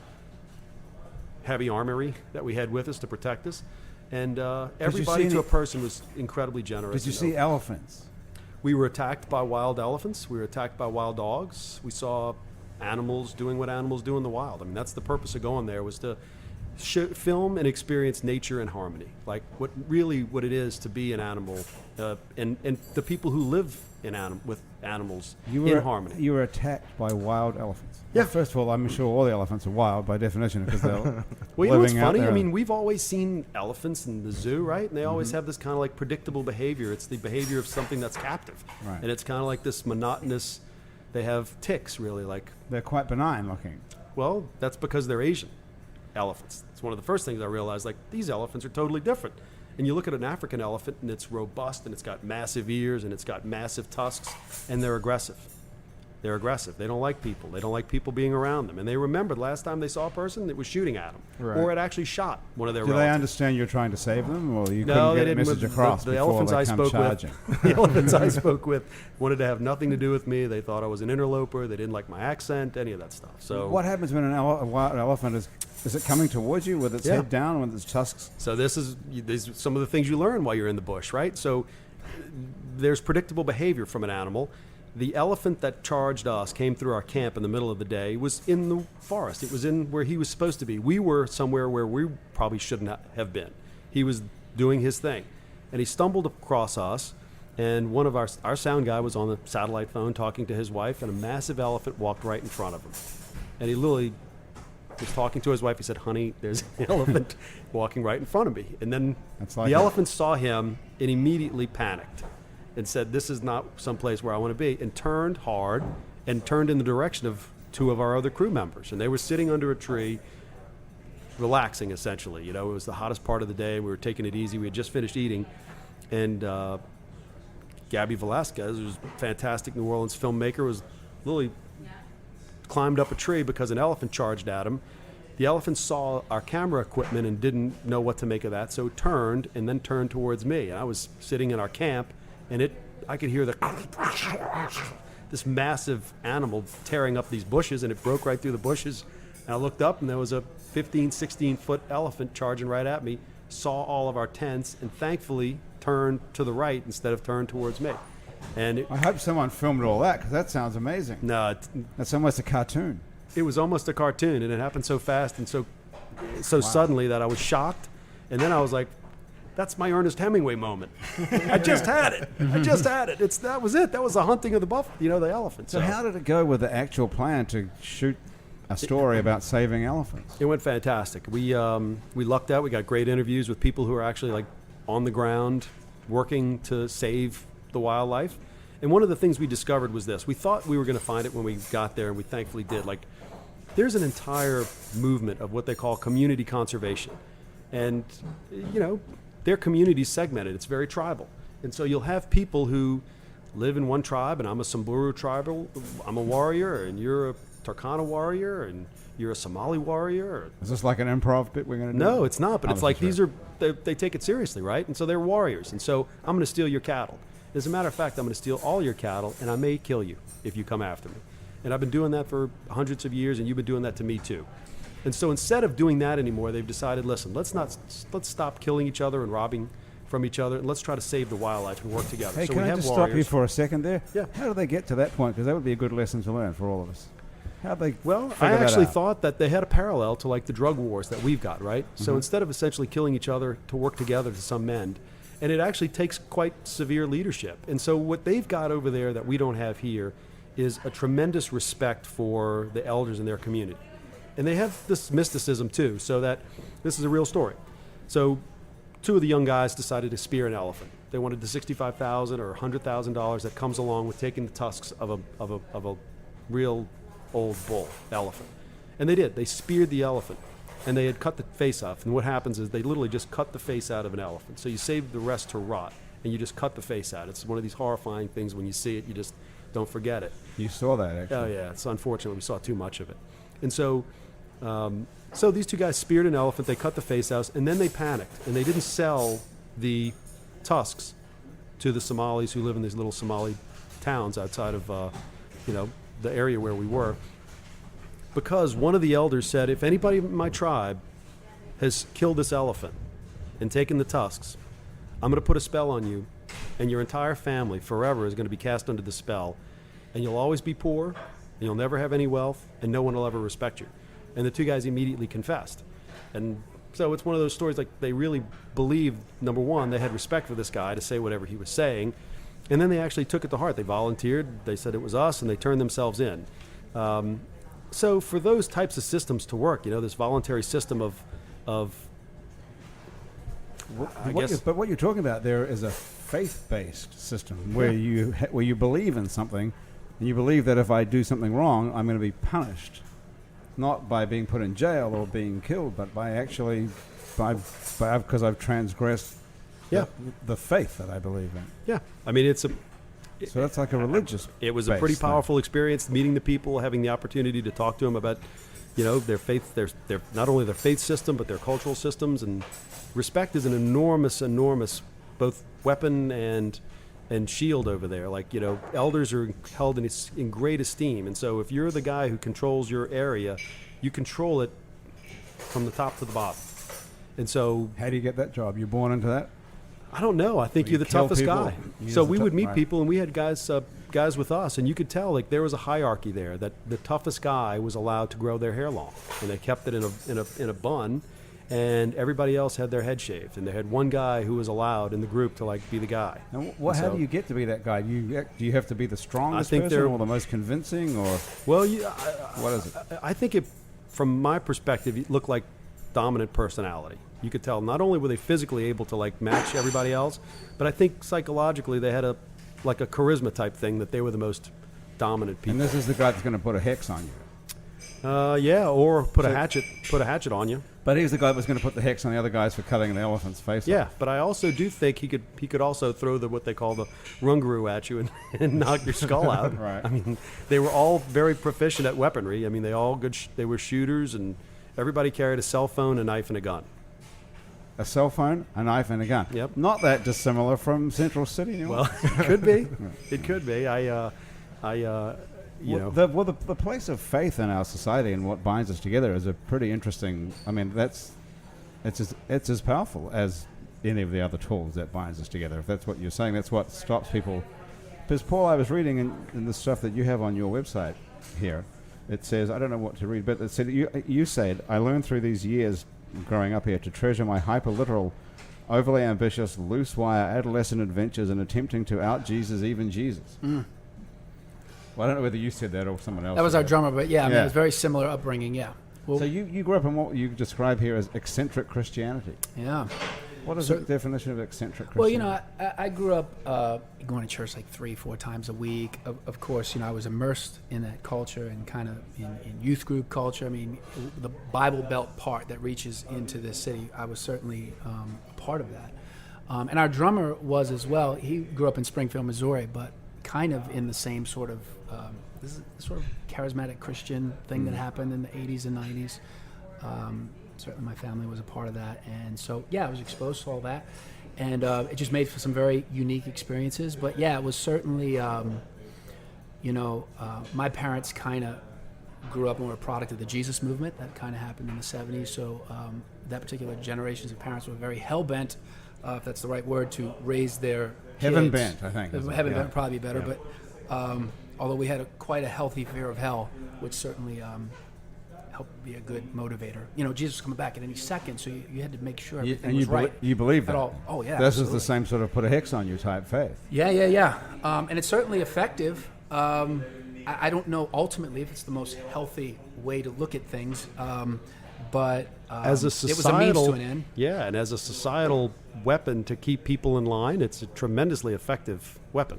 heavy armory that we had with us to protect us. And everybody to a person was incredibly generous. Did you see elephants? We were attacked by wild elephants. We were attacked by wild dogs. We saw animals doing what animals do in the wild. I mean, that's the purpose of going there, was to film and experience nature in harmony, what it is to be an animal, and the people who live with animals in harmony. You were attacked by wild elephants. Yeah. Well, first of all, I'm sure all the elephants are wild by definition because they're well, you know what's living out funny? there. I mean, we've always seen elephants in the zoo, right? And they always have this kind of predictable behavior. It's the behavior of something that's captive, right. And it's kind of like this monotonous. They have ticks, really, they're quite benign looking. Well, that's because they're Asian elephants. It's one of the first things I realized, these elephants are totally different. And you look at an African elephant and it's robust and it's got massive ears and it's got massive tusks and they're aggressive. They're aggressive. They don't like people. They don't like people being around them. And they remember the last time they saw a person that was shooting at them, right. Or it actually shot one of their Do relatives. they understand you're trying to save them, or you No, couldn't they get a didn't. message across The before elephants they I come spoke charging? with, the elephants I spoke with wanted to have nothing to do with me. They thought I was an interloper. They didn't like my accent, any of that stuff. So what happens when a wild elephant is it coming towards you with its head down, with its tusks? So these are some of the things you learn while you're in the bush, right? So there's predictable behavior from an animal. The elephant that charged us, came through our camp in the middle of the day, was in the forest. It was in where he was supposed to be. We were somewhere where we probably shouldn't have been. He was doing his thing. And he stumbled across us, and one of our sound guy was on the satellite phone talking to his wife, and a massive elephant walked right in front of him. And he literally was talking to his wife. He said, honey, there's an elephant walking right in front of me. And then the elephant saw him and immediately panicked and said, this is not someplace where I want to be, and turned hard and turned in the direction of 2 of our other crew members. And they were sitting under a tree, relaxing, essentially. It was the hottest part of the day. We were taking it easy. We had just finished eating. And Gabby Velasquez, who's a fantastic New Orleans filmmaker, was literally climbed up a tree because an elephant charged at him. The elephant saw our camera equipment and didn't know what to make of that, so turned and then turned towards me. And I was sitting in our camp, and I could hear this massive animal tearing up these bushes, and it broke right through the bushes. And I looked up, and there was a 15, 16-foot elephant charging right at me, saw all of our tents, and thankfully turn to the right instead of turn towards me. And I hope someone filmed all that, because that sounds amazing. no, That's almost a cartoon. it was almost a cartoon, and it happened so fast and so suddenly that I was shocked. And then I was like, that's my Ernest Hemingway moment. I just had it. That was it. That was the hunting of the the elephant. So how did it go with the actual plan to shoot a story about saving elephants? It went fantastic. We lucked out. We got great interviews with people who are actually like on the ground working to save the wildlife. And one of the things we discovered was this. We thought we were going to find it when we got there, and we thankfully did. Like, there's an entire movement of what they call community conservation. And, their community's segmented. It's very tribal. And so you'll have people who live in one tribe, and I'm a Samburu tribal, I'm a warrior, and you're a Turkana warrior, and you're a Somali warrior. Is this like an improv bit we're going to do? No, it's not. But it's like sure. they take it seriously, right? And so they're warriors. And so I'm going to steal your cattle. As a matter of fact, I'm going to steal all your cattle, and I may kill you if you come after me. And I've been doing that for hundreds of years, and you've been doing that to me too. And so instead of doing that anymore, they've decided, listen, let's stop killing each other and robbing from each other, and let's try to save the wildlife and work together. Hey, so can we I have just warriors. stop you for a second there? Yeah. How do they get to that point? Because that would be a good lesson to learn for all of us. How they Well, figure I that actually out? thought that they had a parallel to like the drug wars that we've got, right? So instead of essentially killing each other to work together to some end, and it actually takes quite severe leadership. And so what they've got over there that we don't have here is a tremendous respect for the elders in their community. And they have this mysticism too, so that this is a real story. So two of the young guys decided to spear an elephant. They wanted the $65,000 or $100,000 that comes along with taking the tusks of a real old bull elephant. And they did. They speared the elephant, and they had cut the face off. And what happens is they literally just cut the face out of an elephant. So you save the rest to rot, and you just cut the face out. It's one of these horrifying things. When you see it, you just don't forget it. You saw that, actually. Oh yeah, it's unfortunate we saw too much of it. And so these two guys speared an elephant, they cut the face out, and then they panicked, and they didn't sell the tusks to the Somalis who live in these little Somali towns outside of the area where we were, because one of the elders said, if anybody in my tribe has killed this elephant and taken the tusks, I'm going to put a spell on you, and your entire family forever is going to be cast under the spell, and you'll always be poor, and you'll never have any wealth, and no one will ever respect you. And the two guys immediately confessed. And so it's one of those stories, like, they really believed, number one, they had respect for this guy to say whatever he was saying, and then they actually took it to heart. They volunteered, they said it was us, and they turned themselves in. So for those types of systems to work, this voluntary system of But what you're talking about there is a faith-based system where you believe in something, and you believe that if I do something wrong, I'm going to be punished, not by being put in jail or being killed, but by actually because I've transgressed the faith that I believe in. Yeah, I mean so that's like a religious. It was a pretty powerful experience, meeting the people, having the opportunity to talk to them about, their faith, their not only their faith system but their cultural systems. And respect is an enormous both weapon and shield over there. Like, elders are held in great esteem, and so if you're the guy who controls your area, you control it from the top to the bottom. And so, how do you get that job? You're born into that? I don't know. I think You you're the kill toughest people? guy. You're So the we would meet right. people, and we had guys with us, and you could tell like there was a hierarchy there. That the toughest guy was allowed to grow their hair long, and they kept it in a bun, and everybody else had their head shaved, and they had one guy who was allowed in the group to be the guy. And how do you get to be that guy? Do you have to be the strongest think person they're- or the most convincing, or Well, what is it? I think it, from my perspective, it looked like dominant personality. You could tell not only were they physically able to match everybody else, but I think psychologically they had a charisma type thing, that they were the most dominant people. And this is the guy that's going to put a hex on you. Or put a hatchet on you. But he's the guy that was going to put the hex on the other guys for cutting an elephant's face Yeah, off. but I also do think he could also throw what they call the rungaroo at you and knock your skull out. Right. I mean, they were all very proficient at weaponry. I mean, they all they were shooters, and everybody carried a cell phone, a knife, and a gun. A cell phone, a knife, and a gun. Yep. Not that dissimilar from Central City, New Well, Orleans. it could be. It could be. The place of faith in our society and what binds us together is a pretty interesting. I mean, it's as powerful as any of the other tools that binds us together. If that's what you're saying, that's what stops people. Because, Paul, I was reading in the stuff that you have on your website here, it says, I don't know what to read, but it said, you said, I learned through these years growing up here to treasure my hyper-literal, overly ambitious, loose-wire adolescent adventures in attempting to out-Jesus even Jesus. Mm. Well, I don't know whether you said that or someone else. That was said our that. drummer, but yeah, I mean, it was very similar upbringing, yeah. Well, So you grew up in what you describe here as eccentric Christianity. yeah. What is the definition of eccentric Christianity? Well, you know, I grew up going to church like 3-4 times a week. Of course, you know, I was immersed in that culture and kind of in youth group culture. I mean, the Bible Belt part that reaches into this city, I was certainly a part of that. And our drummer was as well. He grew up in Springfield, Missouri, but kind of in the same sort of this is sort of charismatic Christian thing that happened in the 80s and 90s. Certainly my family was a part of that. And so, yeah, I was exposed to all that. And it just made for some very unique experiences. But, yeah, it was certainly, my parents kind of grew up and were a product of the Jesus movement. That kind of happened in the 70s. So that particular generations of parents were very hell-bent, if that's the right word, to raise their Heaven kids. bent, I think. Heaven bent would probably be better. Yeah. But although we had quite a healthy fear of hell, which certainly helped be a good motivator. You know, Jesus was coming back at any second, so you had to make sure everything was right. You believe that? All. Oh, yeah. This absolutely. is the same sort of put a hex on you type faith. Yeah. And it's certainly effective. I don't know ultimately if it's the most healthy way to look at things, but as a societal, it was a means to an end. Yeah, and as a societal weapon to keep people in line, it's a tremendously effective weapon.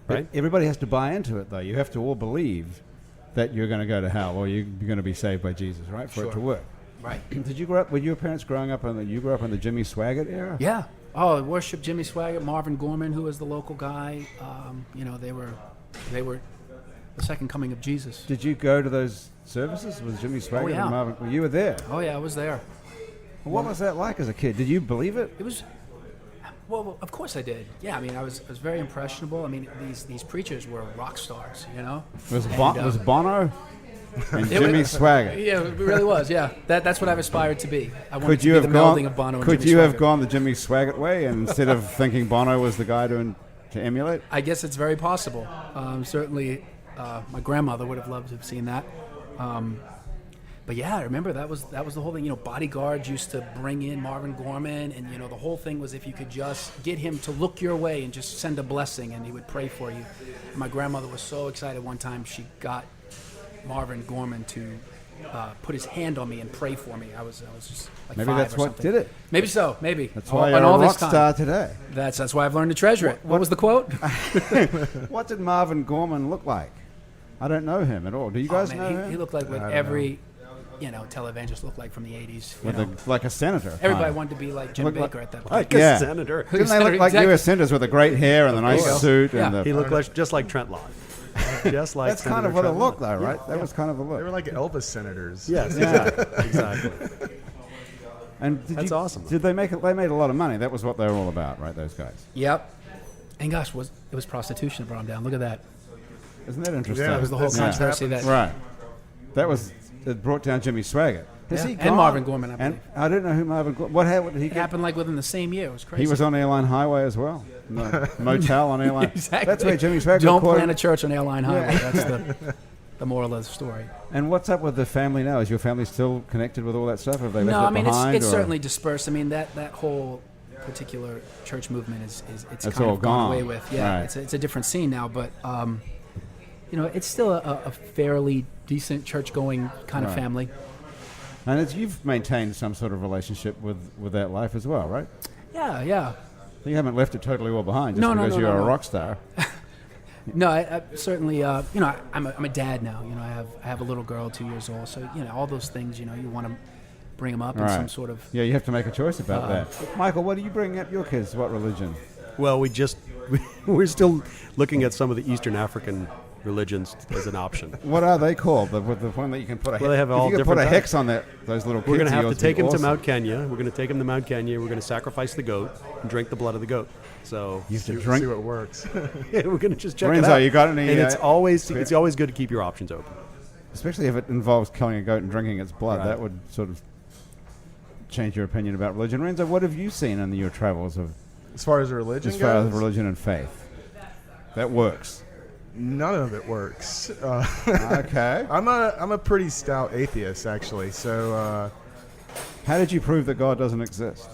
Right? But everybody has to buy into it, though. You have to all believe that you're going to go to hell or you're going to be saved by Jesus, right? For it to work. Right. Did you grow up? Were your parents growing up in the Jimmy Swaggart era? Yeah. Oh, I worshiped Jimmy Swaggart, Marvin Gorman, who was the local guy. They were the second coming of Jesus. Did you go to those services with Jimmy Swaggart yeah. and Marvin? Well, you were there. Oh yeah, I was there. Well, what was that like as a kid? Did you believe it? It was. Well, of course I did. Yeah, I mean, I was very impressionable. I mean, these preachers were rock stars, you know. Was Bono and Jimmy Swaggart? Yeah, it really was. Yeah, that's what I've aspired to be. I wanted Could to you be have the melding gone? of Bono and Could Jimmy you have Swaggart. gone the Jimmy Swaggart way and instead of thinking Bono was the guy to emulate? I guess it's very possible. Certainly, my grandmother would have loved to have seen that. But yeah, I remember that was the whole thing. You know, bodyguards used to bring in Marvin Gorman, and you know the whole thing was if you could just get him to look your way and just send a blessing, and he would pray for you. And my grandmother was so excited one time she got Marvin Gorman to put his hand on me and pray for me. I was just like Maybe 5 that's or what something. did it. Maybe so. Maybe That's why And you're all a this rock time. star today. That's why I've learned to treasure it. What was the quote? What did Marvin Gorman look like? I don't know him at all. Do you guys know him? He looked like what every televangelist looked like from the 80s. Like a senator. Everybody kind. wanted to be like Jim Looked Baker like- at that point. Like, Like yeah. a senator. Didn't they look like Exactly. U.S. senators with the great hair and the nice course. suit? Yeah. And the, He looked just like Trent Lott. Just like that's kind Senator of what it Trent looked Lott. like, right? That was kind of the They were look. like Elvis senators. Yes, Yeah. exactly. And That's awesome. Did they make it? They made a lot of money. That was what they were all about, right? Those guys. Yep. And gosh, it was prostitution that brought him down. Look at that. Isn't that interesting? Yeah, That was the whole That's controversy that. Right. That was it. Brought down Jimmy Swaggart. Has Yeah, he and gone? Marvin Gorman, I And believe. I don't know who Marvin. What happened? He It happened like within the same year. It was crazy. He was on Airline Highway as well. No, motel on Airline. Exactly. That's where Jimmy Swaggart. Don't caught plan him. a church on Airline Highway. That's the moral of the story. And what's up with the family now? Is your family still connected with all that stuff? Or have they left No, it I mean behind? it's or? certainly dispersed. I mean that whole particular church movement is It's kind all of gone gone. away with. Yeah, Right. it's a different scene now, but it's still a fairly decent church-going kind of Right. family. And you've maintained some sort of relationship with that life as well, right? Yeah. You haven't left it totally all behind just No, because you're a no. rock star. No, I certainly. I'm a dad now. You know, I have a little girl, 2 years old. So all those things. You want to bring them up in some sort of. Yeah, you have to make a choice about that. Michael, what do you bring up your kids? What religion? Well, we're still looking at some of the Eastern African religions as an option. What are they called? The one that you can put a Well, they have all if you could put a different hex on those little kids. We're going to of have to yours, take it'd him be to awesome. Mount Kenya. We're going to take him to Mount Kenya. We're going to sacrifice the goat and drink the blood of the goat. So You have to See drink. what works. yeah, we're going to just check it Renso, out. you got any? And it's always good to keep your options open. especially if it involves killing a goat and drinking its blood. Right. That would sort of change your opinion about religion. Renso, what have you seen in your travels As far as religion as far as goes, religion and faith that works? none of it works. Okay. I'm a pretty stout atheist, actually. So, How did you prove that God doesn't exist?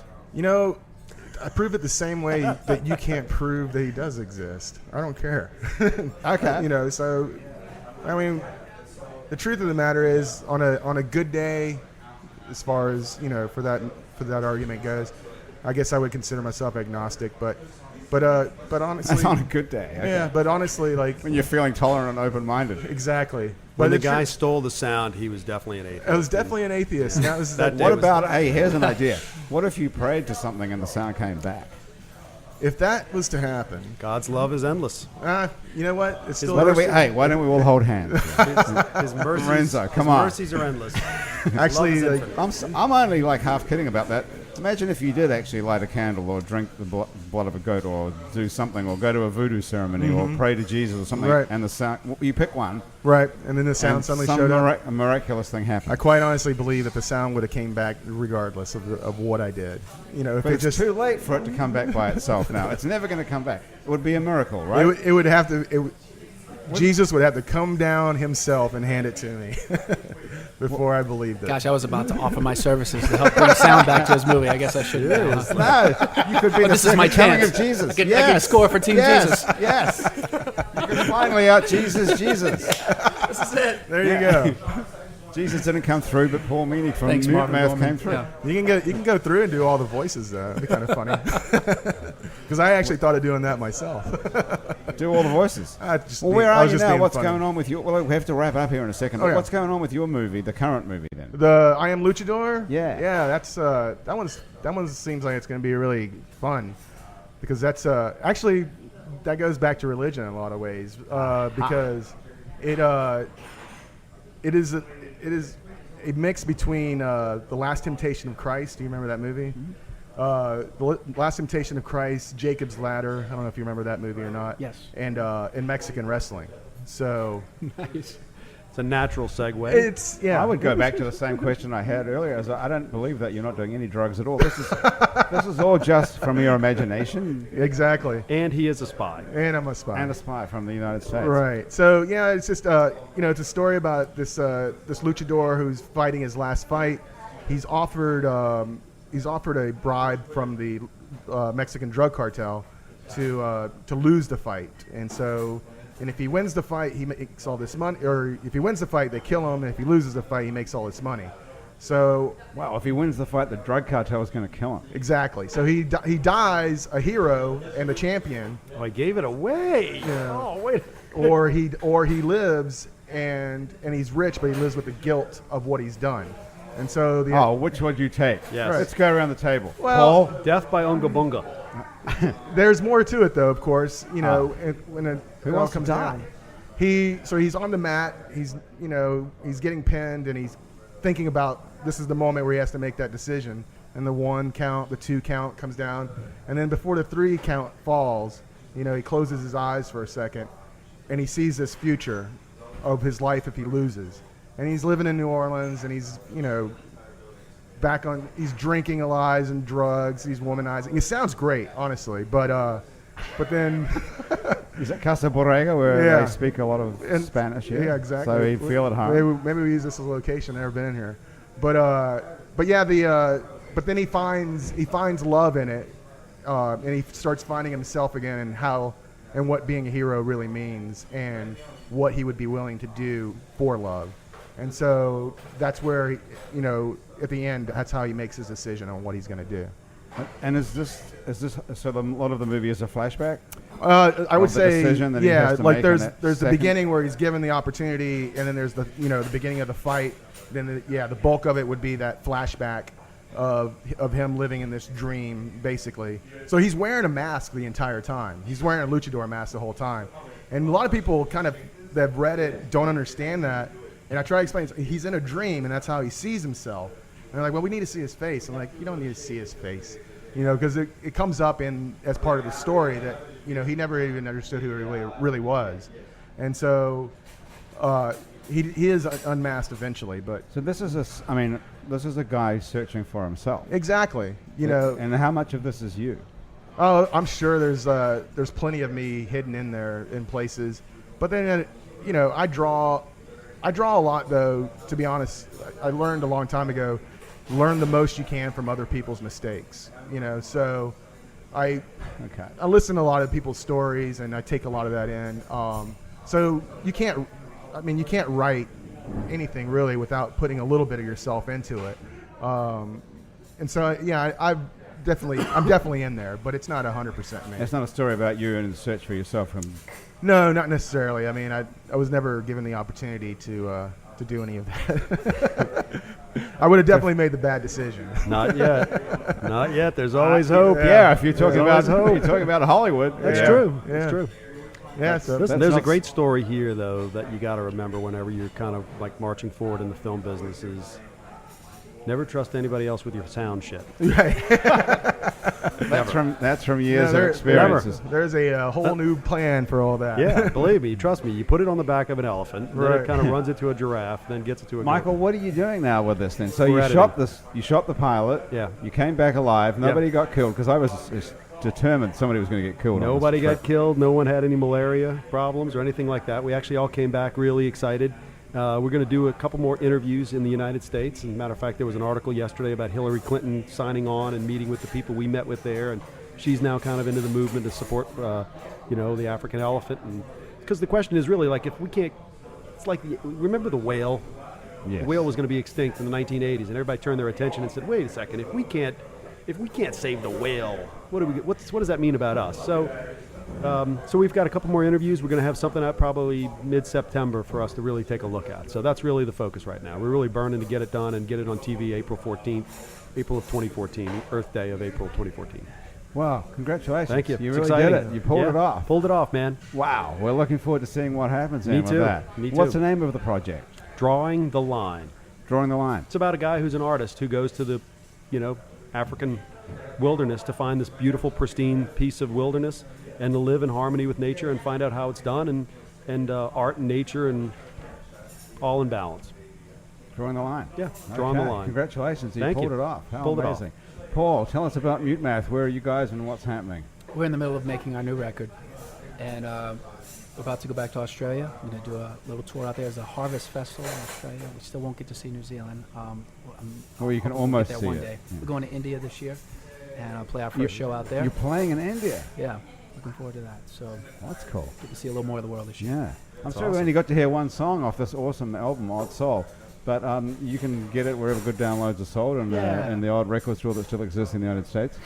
I prove it the same way that you can't prove that he does exist. I don't care. Okay. So, I mean, the truth of the matter is, on a good day, as far as for that argument goes, I guess I would consider myself agnostic. But honestly, That's on a good day. Okay. yeah. But honestly, like When you're feeling tolerant and open-minded. exactly. When But the guy stole the sound, he was definitely an atheist. I was definitely an atheist. And that was That day What was- about, hey, here's an idea. What if you prayed to something and the sound came back? if that was to happen. God's love is endless. You know what? It's still Why don't we all hold hands? His mercies, Renso, come his on. mercies are endless. actually Love is like, infinite. I'm only like half kidding about that. Imagine if you did actually light a candle or drink the blood of a goat or do something or go to a voodoo ceremony or pray to Jesus or something, Right. and the sound, you pick one, right, and then the sound and suddenly some showed up. a miraculous thing I happened. quite honestly believe that the sound would have came back regardless of what I did. If But it it's just too late for it to come back by itself now. It's never going to come back. It would be a miracle, right? it would have to. Jesus would have to come down himself and hand it to me before I believed it. Gosh, I was about to offer my services to help bring sound back to his movie. I guess I should. No, you could be the This is my second coming chance. of Jesus. I can score for Team Jesus. Yes. You can finally out Jesus. This is it. There you go. Jesus didn't come through, but Paul Meany from Thanks, Marvin Mutemath Gorman. came through. Yeah. You can go through and do all the voices though. It'd be kind of funny. Because I actually thought of doing that myself. Do all the voices. I Where are was you just now? being What's funny. going on with you? Well, we have to wrap up here in a second. Oh, yeah. What's going on with your movie, the current movie, then? The I Am Luchador? Yeah. That's that one seems like it's going to be really fun because that's actually that goes back to religion in a lot of ways because it is a mix between The Last Temptation of Christ. Do you remember that movie? The Last Temptation of Christ, Jacob's Ladder. I don't know if you remember that movie or not. Yes. And Mexican wrestling. So Nice. It's a natural segue. it's I would go back to the same question I had earlier. As I don't believe that you're not doing any drugs at all. This is all just from your imagination exactly. And he is a spy. And I'm a spy. and a spy from the United States. Right. So yeah, it's just it's a story about this luchador who's fighting his last fight. He's offered a bribe from the Mexican drug cartel to lose the fight, and if he wins the fight, he makes all this money. Or if he wins the fight, they kill him, and if he loses the fight, he makes all this money. So Wow, if he wins the fight, the drug cartel is going to kill him. exactly. So he dies a hero and a champion. Oh, I gave it away. Yeah. Oh, wait. or he lives and he's rich, but he lives with the guilt of what he's done. And so Which would you take? Yes. Let's go around the table. Well- Paul? Death by Unga Bunga. there's more to it, though. Of course, when Who it all wants to comes die? down, he's on the mat. He's getting pinned, and he's thinking about this is the moment where he has to make that decision. And the 1 count, the 2 count comes down, and then before the 3 count falls, he closes his eyes for a second, and he sees this future of his life if he loses. And he's living in New Orleans, and he's he's drinking a lot and drugs, he's womanizing. It sounds great, honestly, but then Is that Casa Borrega where Yeah. they speak a lot of Spanish? yeah, exactly. So he'd feel at home. Maybe we use this as a location. I've never been in here, but then he finds love in it, and he starts finding himself again and what being a hero really means and what he would be willing to do for love. And so that's where at the end, that's how he makes his decision on what he's going to do. And is this so? A lot of the movie is a flashback. I would Of the say, decision that he yeah, has to like make there's in that the second? beginning where he's given the opportunity, and then there's the beginning of the fight. Then the bulk of it would be that flashback of him living in this dream, basically. So he's wearing a mask the entire time. He's wearing a luchador mask the whole time, and a lot of people kind of that have read it don't understand that. And I try to explain he's in a dream, and that's how he sees himself. And they're like, well, we need to see his face. I'm like, you don't need to see his face, because it comes up as part of the story that he never even understood who he really was, and so he is unmasked eventually. But So this is this is a guy searching for himself. Exactly. You know, And how much of this is you? oh, I'm sure there's plenty of me hidden in there in places. But then, you know, I draw a lot, though. To be honest, I learned a long time ago, learn the most you can from other people's mistakes. You know, so I listen to a lot of people's stories, and I take a lot of that in. So you can't write anything really without putting a little bit of yourself into it. And so, yeah, I'm definitely in there, but it's not 100% me. It's not a story about you and the search for yourself. No, not necessarily. I mean, I was never given the opportunity to do any of that. I would have definitely made the bad decision. Not yet. Not yet. There's always hope. Yeah, if you're talking about Hollywood, That's yeah. true. Yeah. That's true. Yeah, so Listen, That's there's a not great story here, though, that you got to remember whenever you're kind of like marching forward in the film business is never trust anybody else with your sound shit. That's from years of there- experiences. there's a whole new plan for all that. Yeah, believe me, trust me. You put it on the back of an elephant, then Right. it kind of runs it to a giraffe, then gets it to a Michael, goat. what are you doing now with this then? So We're you editing. shot this. You shot the pilot. Yeah. You came back alive. Nobody got killed because I was determined somebody was going to get killed. on Nobody this got trip. killed. No one had any malaria problems or anything like that. We actually all came back really excited. We're going to do a couple more interviews in the United States. As a matter of fact, there was an article yesterday about Hillary Clinton signing on and meeting with the people we met with there, and she's now kind of into the movement to support, the African elephant. And because the question is really like, if we can't, it's like remember the whale. Yes. The whale was going to be extinct in the 1980s, and everybody turned their attention and said, "Wait a second, if we can't save the whale, what does that mean about us?" So we've got a couple more interviews. We're going to have something out probably mid-September for us to really take a look at. So that's really the focus right now. We're really burning to get it done and get it on TV April of 2014, Earth Day of April 2014. Wow! Congratulations! Thank you. You It's really exciting. did it. You pulled Yeah, it off. Pulled it off, man. Wow! We're looking forward to seeing what happens. Me with too. that. Me What's too. the name of the project? Drawing the line. Drawing the line. It's about a guy who's an artist who goes to the, African wilderness to find this beautiful, pristine piece of wilderness and to live in harmony with nature and find out how it's done and art and nature and all in balance. Drawing the line. Yeah, drawing the Okay. line. Congratulations! You Thank pulled you. it off. How Pulled it off. amazing! Paul, tell us about Mutemath. Where are you guys and what's happening? We're in the middle of making our new record, and about to go back to Australia. I'm going to do a little tour out there. There's a harvest festival in Australia. We still won't get to see New Zealand. Well, you can hoping almost to get see there one it. day. Yeah. We're going to India this year, and I'll play our first show out there. You're playing in India. Yeah, looking forward to that. So That's cool. get to see a little more of the world this year. Yeah. I'm sure we awesome. only got to hear one song off this awesome album, Odd Soul. But you can get it wherever good downloads are sold and Yeah. the odd record store that still exists in the United States.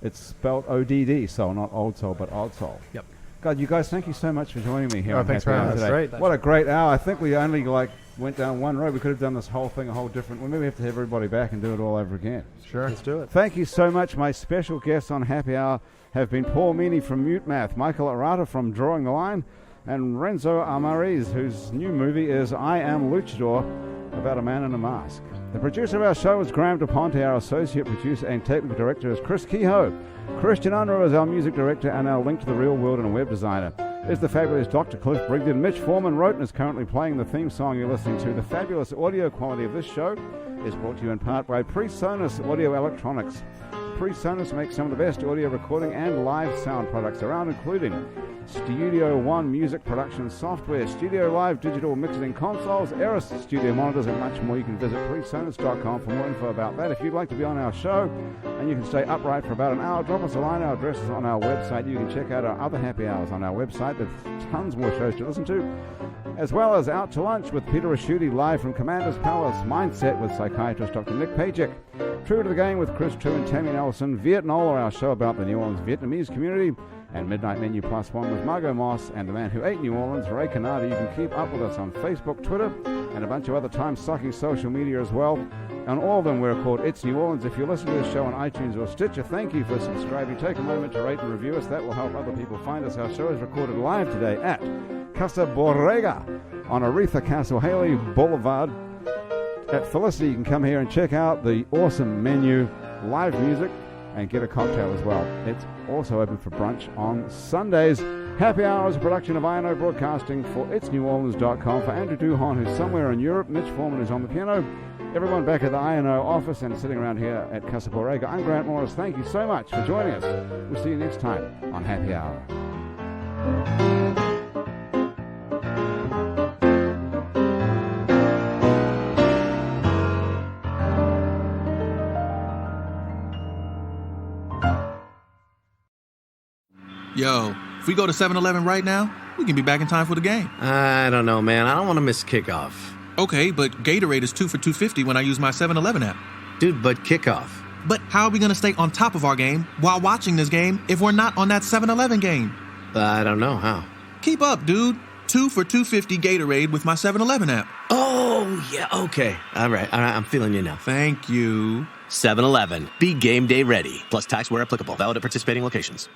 It's spelled ODD, soul, not Old Soul, but Odd Soul. Yep. God, you guys, thank you so much for joining me here. Oh, on thanks Happy for having Hour us. today. That's great. What a great hour. I think we only went down one road. We could have done this whole thing a whole different. Well, maybe we have to have everybody back and do it all over again. Sure. Let's do it. Thank you so much. My special guests on Happy Hour have been Paul Meany from Mutemath, Michael Arata from Drawing the Line, and Renso Amariz, whose new movie is I Am Luchador, about a man in a mask. The producer of our show is Graham DePonte. Our associate producer and technical director is Chris Kehoe. Christian Unruh is our music director, and our link to the real world and web designer is the fabulous Dr. Cliff Brigden. Mitch Foreman wrote and is currently playing the theme song you're listening to. The fabulous audio quality of this show is brought to you in part by PreSonus Audio Electronics. PreSonus makes some of the best audio recording and live sound products around, including Studio One music production software, Studio Live digital mixing consoles, Eris studio monitors, and much more. You can visit presonus.com for more info about that. If you'd like to be on our show and you can stay upright for about an hour, drop us a line. Our address is on our website. You can check out our other happy hours on our website. There's tons more shows to listen to, as well as Out to Lunch with Peter Raschuti live from Commander's Palace, Mindset with psychiatrist Dr. Nick Pajek, True to the Game with Chris True and Tammy Nelson, Viet NOLA, our show about the New Orleans Vietnamese community, and Midnight Menu Plus One with Margot Moss and the man who ate New Orleans, Ray Canardi. You can keep up with us on Facebook, Twitter, and a bunch of other time-sucking social media as well. On all of them, we're called It's New Orleans. If you listen to this show on iTunes or Stitcher, thank you for subscribing. Take a moment to rate and review us. That will help other people find us. Our show is recorded live today at Casa Borrega on Aretha Castle Haley Boulevard. At Felicity, you can come here and check out the awesome menu, live music, and get a cocktail as well. It's also open for brunch on Sundays. Happy Hour is a production of INO Broadcasting for itsneworleans.com. For Andrew Duhon, who's somewhere in Europe, Mitch Foreman is on the piano, everyone back at the INO office and sitting around here at Casa Borrega. I'm Grant Morris. Thank you so much for joining us. We'll see you next time on Happy Hour. Yo, if we go to 7-Eleven right now, we can be back in time for the game. I don't know, man. I don't want to miss kickoff. Okay, but Gatorade is 2 for $2.50 when I use my 7-Eleven app. Dude, but kickoff. But how are we going to stay on top of our game while watching this game if we're not on that 7-Eleven game? I don't know how. Keep up, dude. 2 for $2.50 Gatorade with my 7-Eleven app. Oh, yeah, okay. All right, I'm feeling you now. Thank you. 7-Eleven. Be game day ready. Plus tax where applicable. Valid at participating locations.